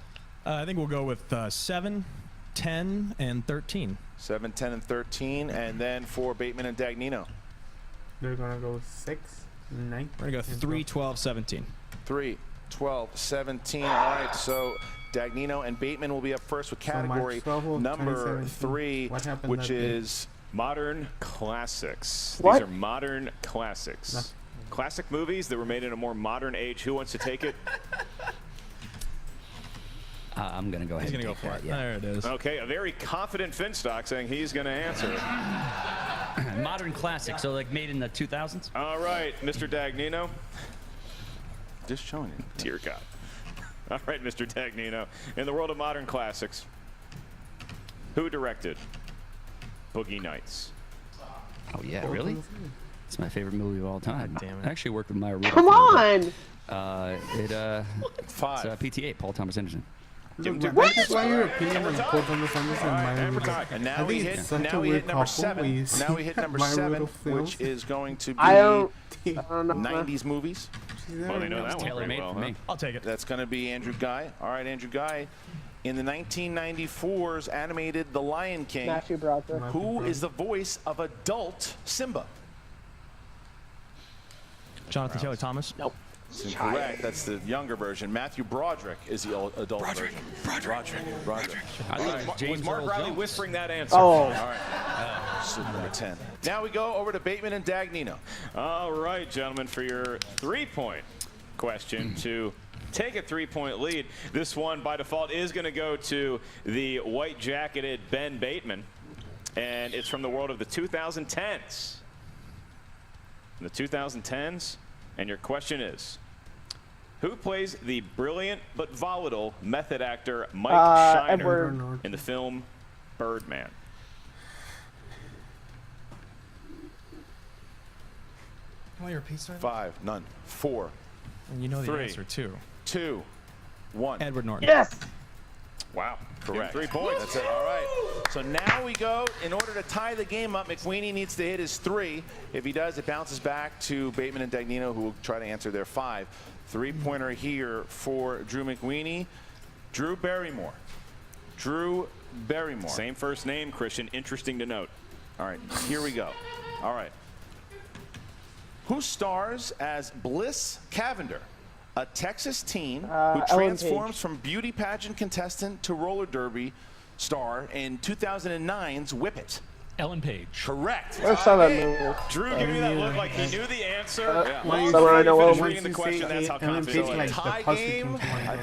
I think we'll go with 7, 10, and 13. 7, 10, and 13, and then for Bateman and Dagnino. They're gonna go 6, 9. We're gonna go 3, 12, 17. 3, 12, 17. All right, so Dagnino and Bateman will be up first with category number 3, which is modern classics. What? These are modern classics. Classic movies that were made in a more modern age. Who wants to take it? I'm going to go ahead. He's going to go for it. Yeah. There it is. Okay, a very confident Finstock saying he's going to answer. Modern classic, so like made in the 2000s? All right, Mr. Dagnino. Just showing it. Dear God. All right, Mr. Dagnino. In the world of modern classics, who directed Boogie Nights? Oh, yeah, really? It's my favorite movie of all time. Damn it. I actually worked with Maya Rudolph. Come on! It's 5. PTA, Paul Thomas Anderson. That's why your opinion on Paul Thomas Anderson and Maya Rudolph. And now we hit number 7. Now we hit number 7, which is going to be 90s movies. Well, they know that one pretty well, huh? I'll take it. That's going to be Andrew Ghai. All right, Andrew Ghai. In the 1994's animated The Lion King, Matthew Broderick. Who is the voice of adult Simba? Jonathan Taylor Thomas? Nope. That's incorrect. That's the younger version. Matthew Broderick is the adult version. Broderick. Was Mark Riley whispering that answer? Oh. All right. So number 10. Now we go over to Bateman and Dagnino. All right, gentlemen, for your 3-point question to take a 3-point lead. This one, by default, is going to go to the white-jacketed Ben Bateman, and it's from the world of the 2010s. In the 2010s, and your question is, who plays the brilliant but volatile method actor Mike Shiner in the film Birdman? Can I repeat that? 5, none. 4. And you know the 3, answer, too. 2, 1. Edward Norton. Yes! Wow. Correct. 3 points. That's it. All right. So now we go. In order to tie the game up, McQueenie needs to hit his 3. If he does, it bounces back to Bateman and Dagnino, who will try to answer their 5. 3-pointer here for Drew McQueenie. Drew Barrymore. Drew Barrymore. Same first name, Christian. Interesting to note. All right. Here we go. All right. Who stars as Bliss Cavender, a Texas teen who transforms from beauty pageant contestant to roller derby star in 2009's Whip It? Ellen Page. Correct. I saw that movie. Drew giving me that look like he knew the answer. Someone I know reading the question, that's how confident So he a is.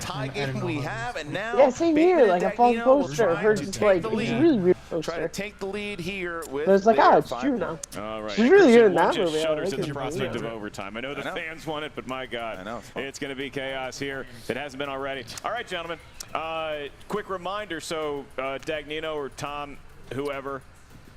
tie game we have, and now Yeah, same here. Bateman Like and a false Dagnino will poster. try Heard to it's take like the it's lead. really weird. try to take the lead here with. But it's like, their it's true now. All right. She's really good in One that just movie. shudders I at the like prospect it. of overtime. I know the fans want it, but my God, I know. it's going to be chaos here. It hasn't been already. All right, gentlemen. Quick reminder. So, Dagnino or Tom, whoever,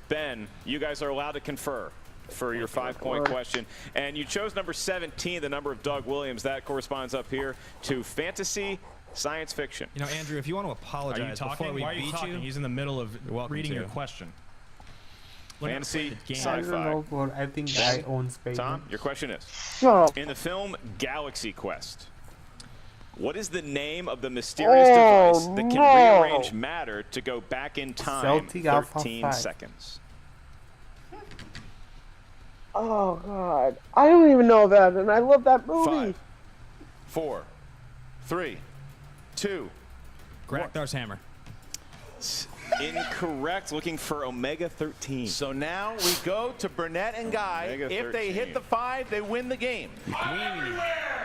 Ben, you guys are allowed to confer for your 5-point question. And you chose number 17, the number of Doug Williams. That corresponds up here to fantasy science fiction. You know, Andrew, if you want to apologize before we beat you, he's in the middle of reading your question. Fantasy I sci-fi. don't know, but I think I own space. Tom, your question is, in the film Galaxy Quest, what is the name of the mysterious device that can rearrange matter to go back in time Celtic Alpha 13 5. seconds? Oh God, I don't even know that, and I love that movie. 5, 4, 3, 2. Grakdar's hammer. Incorrect. Looking for Omega 13. So now we go to Burnett and Ghai. Omega If they hit the 5, they win the game.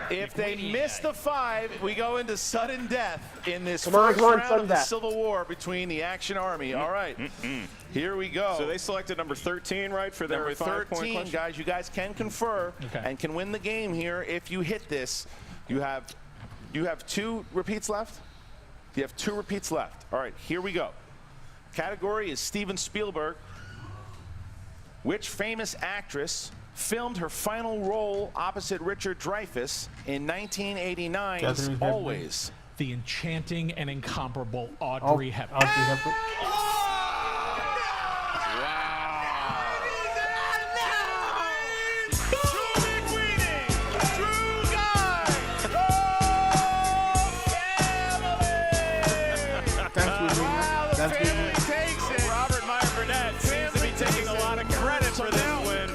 If they miss the 5, we go into sudden death in this first round of the Civil War between the Action Army. All right, here we go. So they selected number 13, right, for their number 5-point 13, question? guys. You guys can confer and can win the game here if you hit this. You have 2 repeats left. You have 2 repeats left. All right, here we go. Category is Steven Spielberg. Which famous actress filmed her final role opposite Richard Dreyfuss in 1989's Always? The enchanting and incomparable Audrey Hepburn. Robert Meyer Burnett seems to be taking a lot of credit for this win.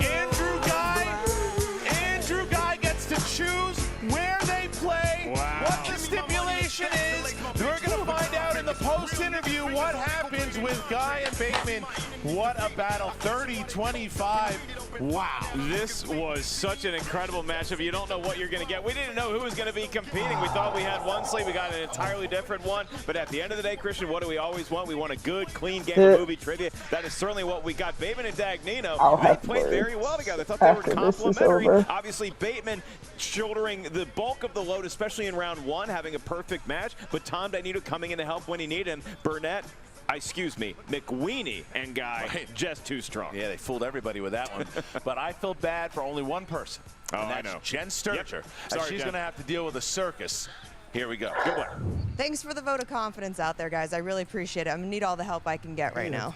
Andrew Ghai gets to choose where they play, what the stipulation is. We're going to find out in the post-interview what happens with Ghai and Bateman. What a battle, 30-25. Wow. This was such an incredible matchup. You don't know what you're going to get. We didn't know who was going to be competing. We thought we had one slate. We got an entirely different one. But at the end of the day, Christian, what do we always want? We want a good, clean game of movie trivia. That is certainly what we got. Bateman and Dagnino, they played very well together. I thought they were complementary. Obviously, Bateman shouldering the bulk of the load, especially in round 1, having a perfect match. But Tom Dagnino coming in to help when he needed him. Burnett, McWeeny and Ghai, just too strong. Yeah, they fooled everybody with that one. But I feel bad for only one person. And that's Jen Sturger. Yep. And Sorry, she's Jen. going to have to deal with a circus. Here we go. Good one. Thanks for the vote of confidence out there, guys. I really appreciate it. I'm going to need all the help I can get right now.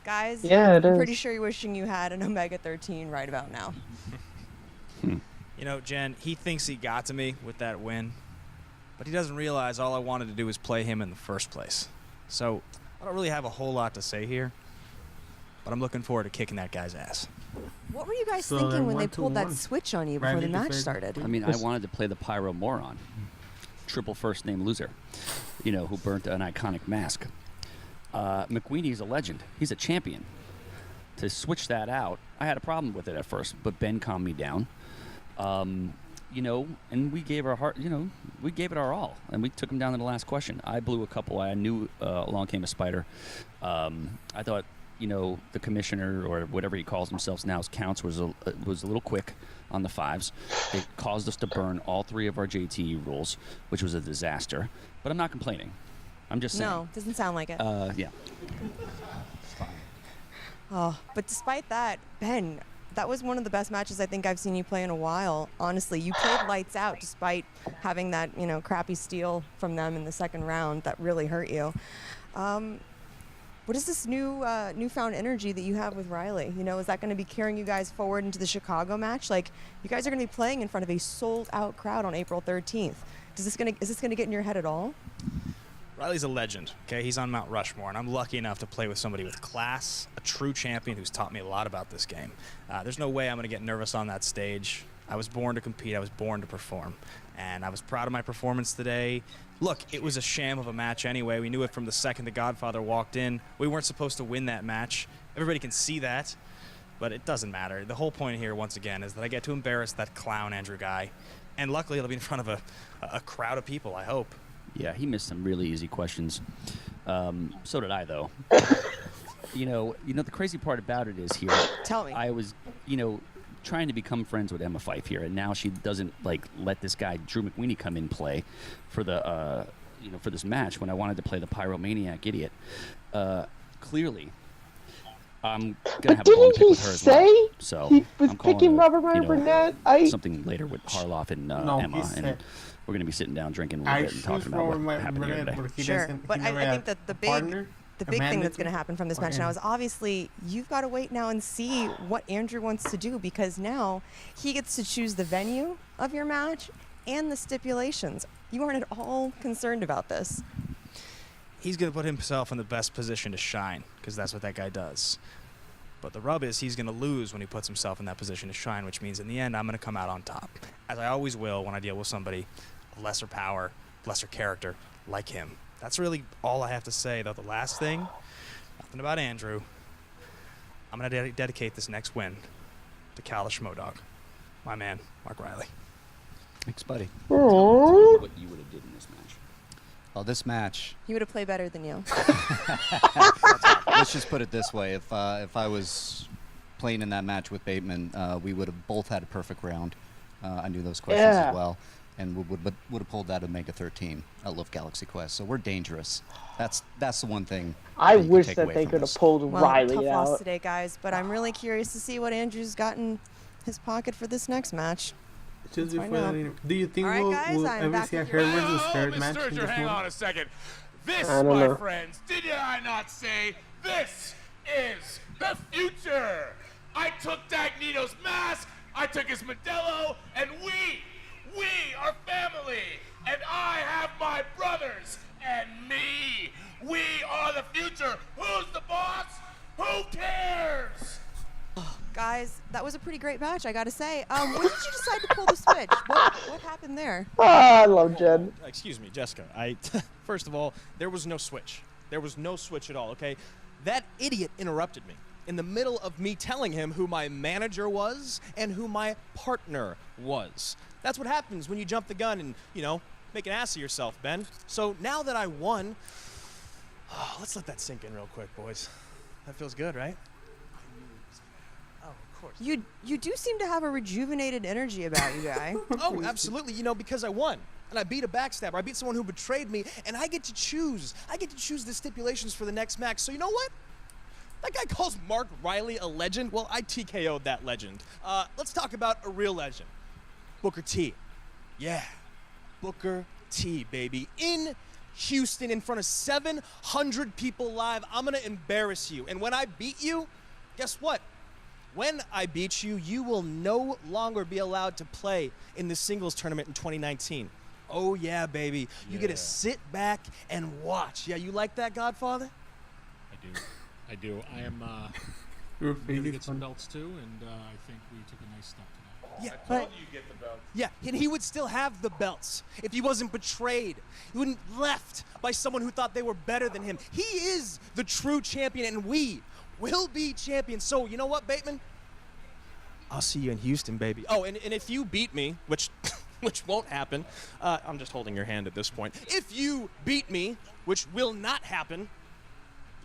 Guys, I'm pretty sure you're wishing you had an Omega 13 right about now. You know, Jen, he thinks he got to me with that win, but he doesn't realize all I wanted to do was play him in the first place. So I don't really have a whole lot to say here, but I'm looking forward to kicking that guy's ass. What were you guys thinking when they pulled that switch on you before the match started? I mean, I wanted to play the pyro moron, triple first name loser, you know, who burnt an iconic mask. McWeeney's a legend. He's a champion. To switch that out, I had a problem with it at first, but Ben calmed me down. You know, and we gave our heart, you know, we gave it our all, and we took him down to the last question. I blew a couple. I knew along came a spider. I thought, you know, the commissioner or whatever he calls himself now's counts was a little quick on the 5s. It caused us to burn all 3 of our JTE rules, which was a disaster. But I'm not complaining. I'm just saying. No, doesn't sound like it. Yeah. Oh, but despite that, Ben, that was one of the best matches I think I've seen you play in a while. Honestly, you played lights out despite having that, you know, crappy steal from them in the second round that really hurt you. What is this newfound energy that you have with Riley? You know, is that going to be carrying you guys forward into the Chicago match? Like, you guys are going to be playing in front of a sold-out crowd on April 13th. Is this going to get in your head at all? Riley's a legend, okay? He's on Mount Rushmore, and I'm lucky enough to play with somebody with class, a true champion who's taught me a lot about this game. There's no way I'm going to get nervous on that stage. I was born to compete. I was born to perform, and I was proud of my performance today. Look, it was a sham of a match anyway. We knew it from the second the Godfather walked in. We weren't supposed to win that match. Everybody can see that, but it doesn't matter. The whole point here, once again, is that I get to embarrass that clown Andrew Ghai, and luckily it'll be in front of a crowd of people, I hope. Yeah, he missed some really easy questions. So did I, though. You know, the crazy part about it is here. Tell me. I was, trying to become friends with Emma Fyfe here, and now she doesn't let this guy Drew McWeeny come in play for the, for this match when I wanted to play the pyromaniac idiot. Clearly, I'm gonna have a bone pick with her as well. So he was I'm calling picking a, Robert Meyer Burnett? Something later with Harloff and Emma, and we're gonna be sitting down drinking a little bit and talking about what happened here today. Sure, but I think that the big thing that's going to happen from this match now is obviously you've got to wait now and see what Andrew wants to do, because now he gets to choose the venue of your match and the stipulations. You aren't at all concerned about this. He's going to put himself in the best position to shine, because that's what that guy does. But the rub is he's going to lose when he puts himself in that position to shine, which means in the end I'm going to come out on top, as I always will when I deal with somebody of lesser power, lesser character, like him. That's really all I have to say, though. The last thing, nothing about Andrew. I'm going to dedicate this next win to Cal the Schmoedown, my man, Mark Riley. Thanks, buddy. What you would have did in this match. Well, this match. He would have played better than you. Let's just put it this way: if I was playing in that match with Bateman, we would have both had a perfect round. I knew those questions as well, and would have pulled that Omega 13 at Love Galaxy Quest. So we're dangerous. That's the one thing. I wish that they could have pulled Riley tough out. loss today, guys, but I'm really curious to see what Andrew's got in his pocket for this next match. Just before that, do you think All right, guys, we'll I'm ever back see a with hair you. versus hair Mr. match? in Sturger, this hang one? on a second. This, I don't my know. friends, did I not say this is the future? I took Dagnino's mask, I took his Modelo, and we are family. And I have my brothers and me. We are the future. Who's the boss? Who cares? Guys, that was a pretty great match, I gotta say. When did you decide to pull the switch? What happened there? I love Jen. Excuse me, Jessica. First of all, there was no switch. There was no switch at all, okay? That idiot interrupted me in the middle of me telling him who my manager was and who my partner was. That's what happens when you jump the gun and, make an ass of yourself, Ben. So now that I won, let's let that sink in real quick, boys. That feels good, right? You do seem to have a rejuvenated energy about you, Guy. Oh, absolutely. Because I won. And I beat a backstabber. I beat someone who betrayed me. And I get to choose. I get to choose the stipulations for the next match. So you know what? That guy calls Mark Riley a legend. Well, I TKO'd that legend. Let's talk about a real legend. Booker T. Yeah. Booker T, baby. In Houston, in front of 700 people live. I'm going to embarrass you. And when I beat you, guess what? When I beat you, you will no longer be allowed to play in the singles tournament in 2019. Oh, yeah, baby. You get to sit back and watch. Yeah, you like that, Godfather? I do. I am going to get some belts, too, and I think we took a nice step today. Yeah, I told you get the belt. Yeah, and he would still have the belts if he wasn't betrayed. He wasn't left by someone who thought they were better than him. He is the true champion, and we will be champions. So, you know what, Bateman? I'll see you in Houston, baby. Oh, and if you beat me, which won't happen, I'm just holding your hand at this point. If you beat me, which will not happen,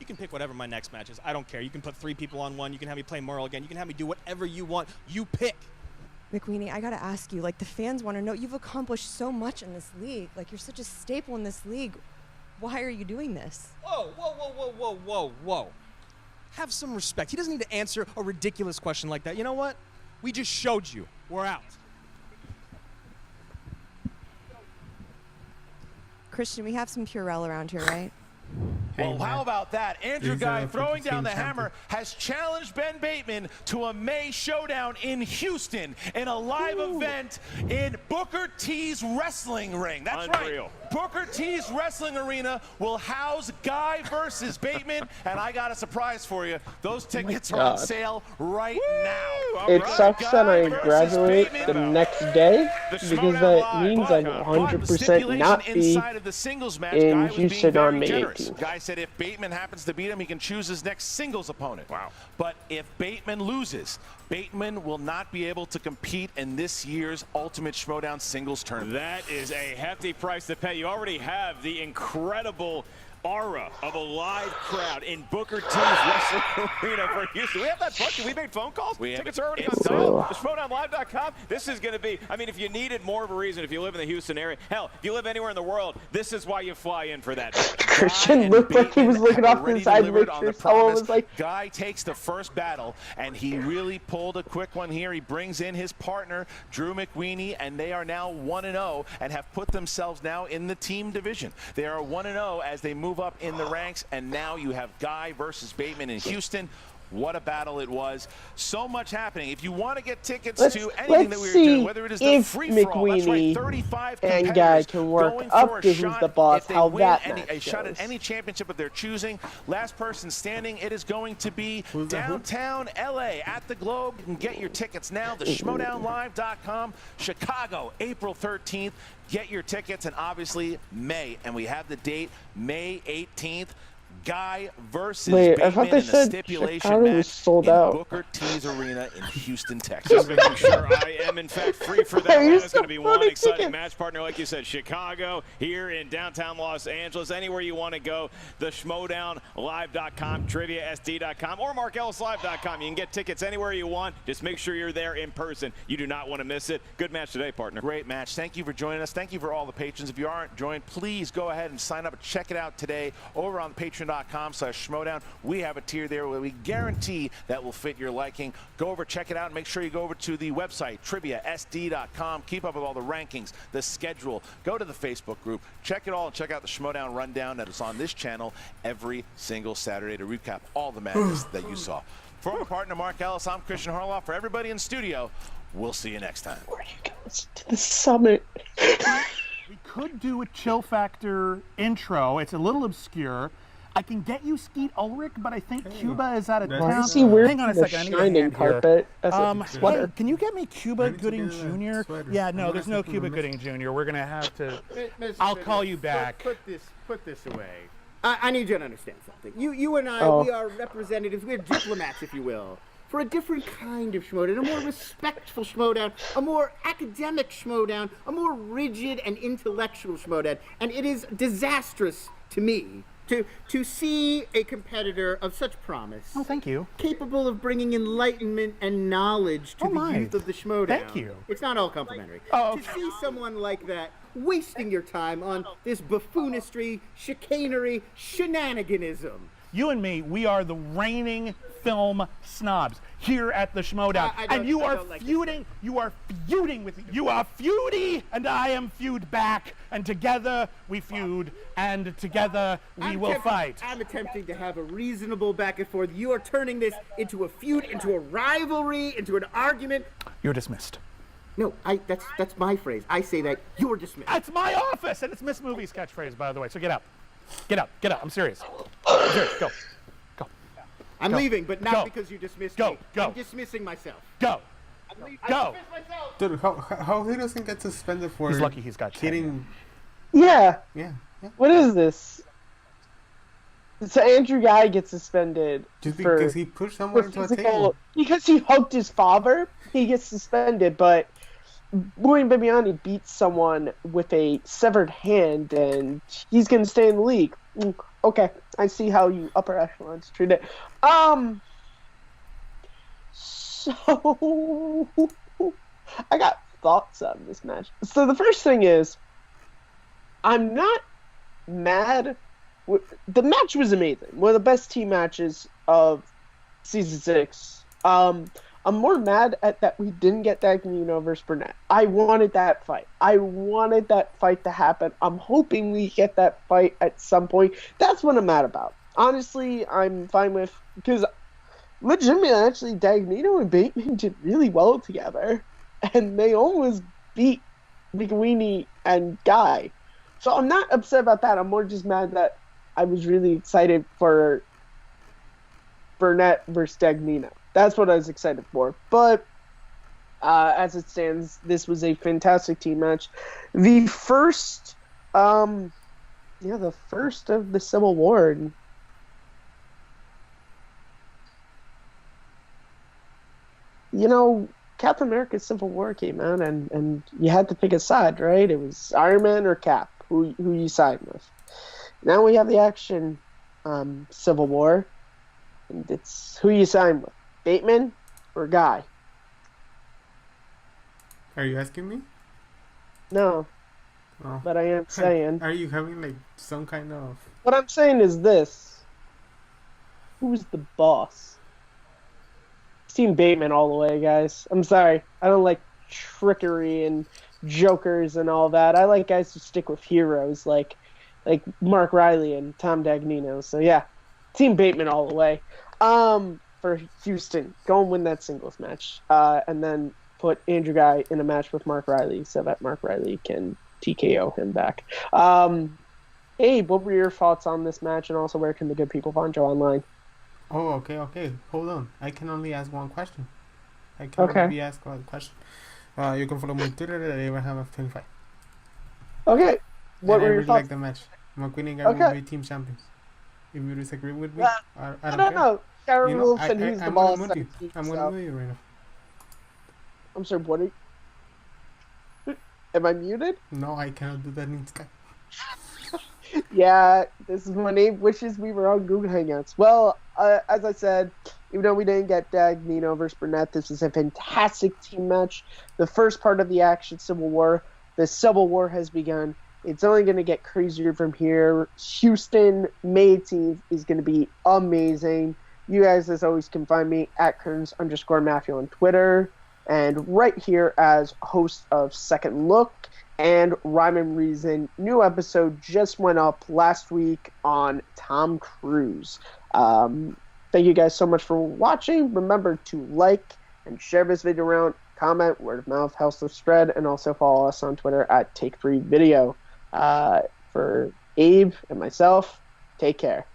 you can pick whatever my next match is. I don't care. You can put 3 people on one. You can have me play Merle again. You can have me do whatever you want. You pick. McWeeny, I gotta ask you, the fans want to know, you've accomplished so much in this league. You're such a staple in this league. Why are you doing this? Whoa. Have some respect. He doesn't need to answer a ridiculous question like that. You know what? We just showed you. We're out. Christian, we have some Purell around here, right? Well, how about that? Andrew He's Ghai a throwing down the 15 hammer has challenged Ben Bateman to a May showdown in Houston in a live event in Booker T's wrestling ring. That's Unreal. right. Booker T's wrestling arena will house Ghai versus Bateman, and I got a surprise for you. Those tickets are on sale right now. It sucks that I graduate the next day because that means I will 100% not be in Houston on May 18th. Ghai said if Bateman happens to beat him, he can choose his next singles opponent. Wow. But if Bateman loses, Bateman will not be able to compete in this year's Ultimate Schmoedown singles tournament. That is a hefty price to pay. You you already have the incredible aura of a live crowd in Booker T's Wrestling Arena for Houston. We have that booked. We made phone calls. Tickets are already on sale. The Schmoedownlive.com. This is going to be, I mean, if you needed more of a reason, if you live in the Houston area, hell, if you live anywhere in the world, this is why you fly in for that. Christian looked like he was looking off to the side to make sure someone was like... Ghai takes the first battle, and he really pulled a quick one here. He brings in his partner, Drew McWeeny, and they are now 1-0 and have put themselves now in the team division. They are 1-0 as they move up in the ranks, and now you have Ghai versus Bateman in Houston. What a battle it was. So much happening. If you want to get tickets to anything that we were doing, whether it is the free-for-all, that's right, 35 and Ghai can work up to who's the boss, how that a shot at any championship of their choosing. Last person standing, it is going to be downtown LA at the Globe. You can get your tickets now, the Schmoedownlive.com. Chicago, April 13th. Get your tickets, and obviously May, and we have the date, May 18th. Ghai versus Bateman in a stipulation match sold in out. Booker T's Arena in Houston, Texas. Making sure I am, in fact, free for that one. It's going to be one exciting match partner, like you said, Chicago, here in downtown Los Angeles, anywhere you want to go, the Schmoedownlive.com, TriviaSD.com, or MarkEllisLive.com. You can get tickets anywhere you want. Just make sure you're there in person. You do not want to miss it. Good match today, partner. Great match. Thank you for joining us. Thank you for all the patrons. If you aren't joined, please go ahead and sign up and check it out today over on Patreon.com/Schmoedown. We have a tier there where we guarantee that will fit your liking. Go over, check it out, and make sure you go over to the website, TriviaSD.com. Keep up with all the rankings, the schedule. Go to the Facebook group. Check it all and check out the Schmoedown Rundown that is on this channel every single Saturday to recap all the madness that you saw. For our partner, Mark Ellis, I'm Christian Harloff. For everybody in studio, we'll see you next time. To the summit. We could do a Chill Factor intro. It's a little obscure. I can get you Skeet Ulrich, but I think Cuba is out of town. Hang on a second. I need a shining hand carpet. Hey, can you get me Cuba Gooding Jr.? Yeah, no, there's no Cuba Gooding Jr. We're gonna have to. I'll call you back. Put this away. I need you to understand something. You and I, we are representatives. We're diplomats, if you will, for a different kind of Schmoedown, a more respectful Schmoedown, a more academic Schmoedown, a more rigid and intellectual Schmoedown. And it is disastrous to me to see a competitor of such promise. Oh, thank you. Capable of bringing enlightenment and knowledge to the youth of the Schmoedown. Thank you. It's not all complimentary. Oh, to see someone like that wasting your time on this buffoonistry, chicanery, shenaniganism. You and me, we are the reigning film snobs here at the Schmoedown. And you are feuding. You are feuding with. You are feudy, and I am feud back. And together we feud, and together we will fight. I'm attempting to have a reasonable back and forth. You are turning this into a feud, into a rivalry, into an argument. You're dismissed. No, that's my phrase. I say that you're dismissed. That's my office, and it's Miss Movie's catchphrase, by the way. So get up. Get up. Get up. I'm serious. I'm serious. Go. Go. I'm Go. leaving, but not Go. because you dismissed Go. me. Go. I'm dismissing myself. Go. Go. Dude, how he doesn't get suspended for? He's lucky he's got kidding. Yeah. Yeah. What is this? So Andrew Ghai gets suspended just because he pushed someone into a table. Because he hugged his father, he gets suspended. But William Bibiani beats someone with a severed hand, and he's going to stay in the league. Okay, I see how you upper echelons treat it. So I got thoughts on this match. So the first thing is, I'm not mad. The match was amazing. One of the best team matches of season 6. I'm more mad at that we didn't get Dagnino versus Burnett. I wanted that fight. I wanted that fight to happen. I'm hoping we get that fight at some point. That's what I'm mad about. Honestly, I'm fine with, because legitimately, actually, Dagnino and Bateman did really well together, and they almost beat McWeeny and Ghai. So I'm not upset about that. I'm more just mad that I was really excited for Burnett versus Dagnino. That's what I was excited for. But as it stands, this was a fantastic team match. The first, the first of the Civil War. You know, Captain America's Civil War came out, and you had to pick a side, right? It was Iron Man or Cap. who you side with. Now we have the action Civil War, and it's who you sign with, Bateman or Ghai. Are you asking me? No. Oh. But I am saying. Are you having like some kind of? What I'm saying is this: who's the boss? Team Bateman all the way, guys. I'm sorry, I don't like trickery and jokers and all that. I like guys who stick with heroes like Mark Riley and Tom Dagnino. So yeah, Team Bateman all the way. For Houston, go and win that singles match, and then put Andrew Ghai in a match with Mark Riley so that Mark Riley can TKO him back. Abe, what were your thoughts on this match, and also where can the good people find you online? Oh, okay. Hold on. I can only ask one question. I can only be asked one question. You can follow me on Twitter at AbrahamF25. Okay. What were your thoughts? Like the match. McQueen and Ghai will be team champions. If you disagree with me, I don't know. Gary you Wolf and he's the boss. I'm gonna mute you right now. I'm sorry, what are you... Am I muted? No, I cannot do that in Skype. Yeah, this is when Abe wishes we were on Google Hangouts. Well, as I said, even though we didn't get Dagnino versus Burnett, this is a fantastic team match. The first part of the action Civil War. The Civil War has begun. It's only going to get crazier from here. Houston, May 18th is going to be amazing. You guys, as always, can find me at Kearns_Matthew on Twitter. And right here as host of Second Look and Rhyme and Reason. New episode just went up last week on Tom Cruise. Thank you guys so much for watching. Remember to like and share this video around, comment, word of mouth helps the spread, and also follow us on Twitter at Take3Video. For Abe and myself, take care.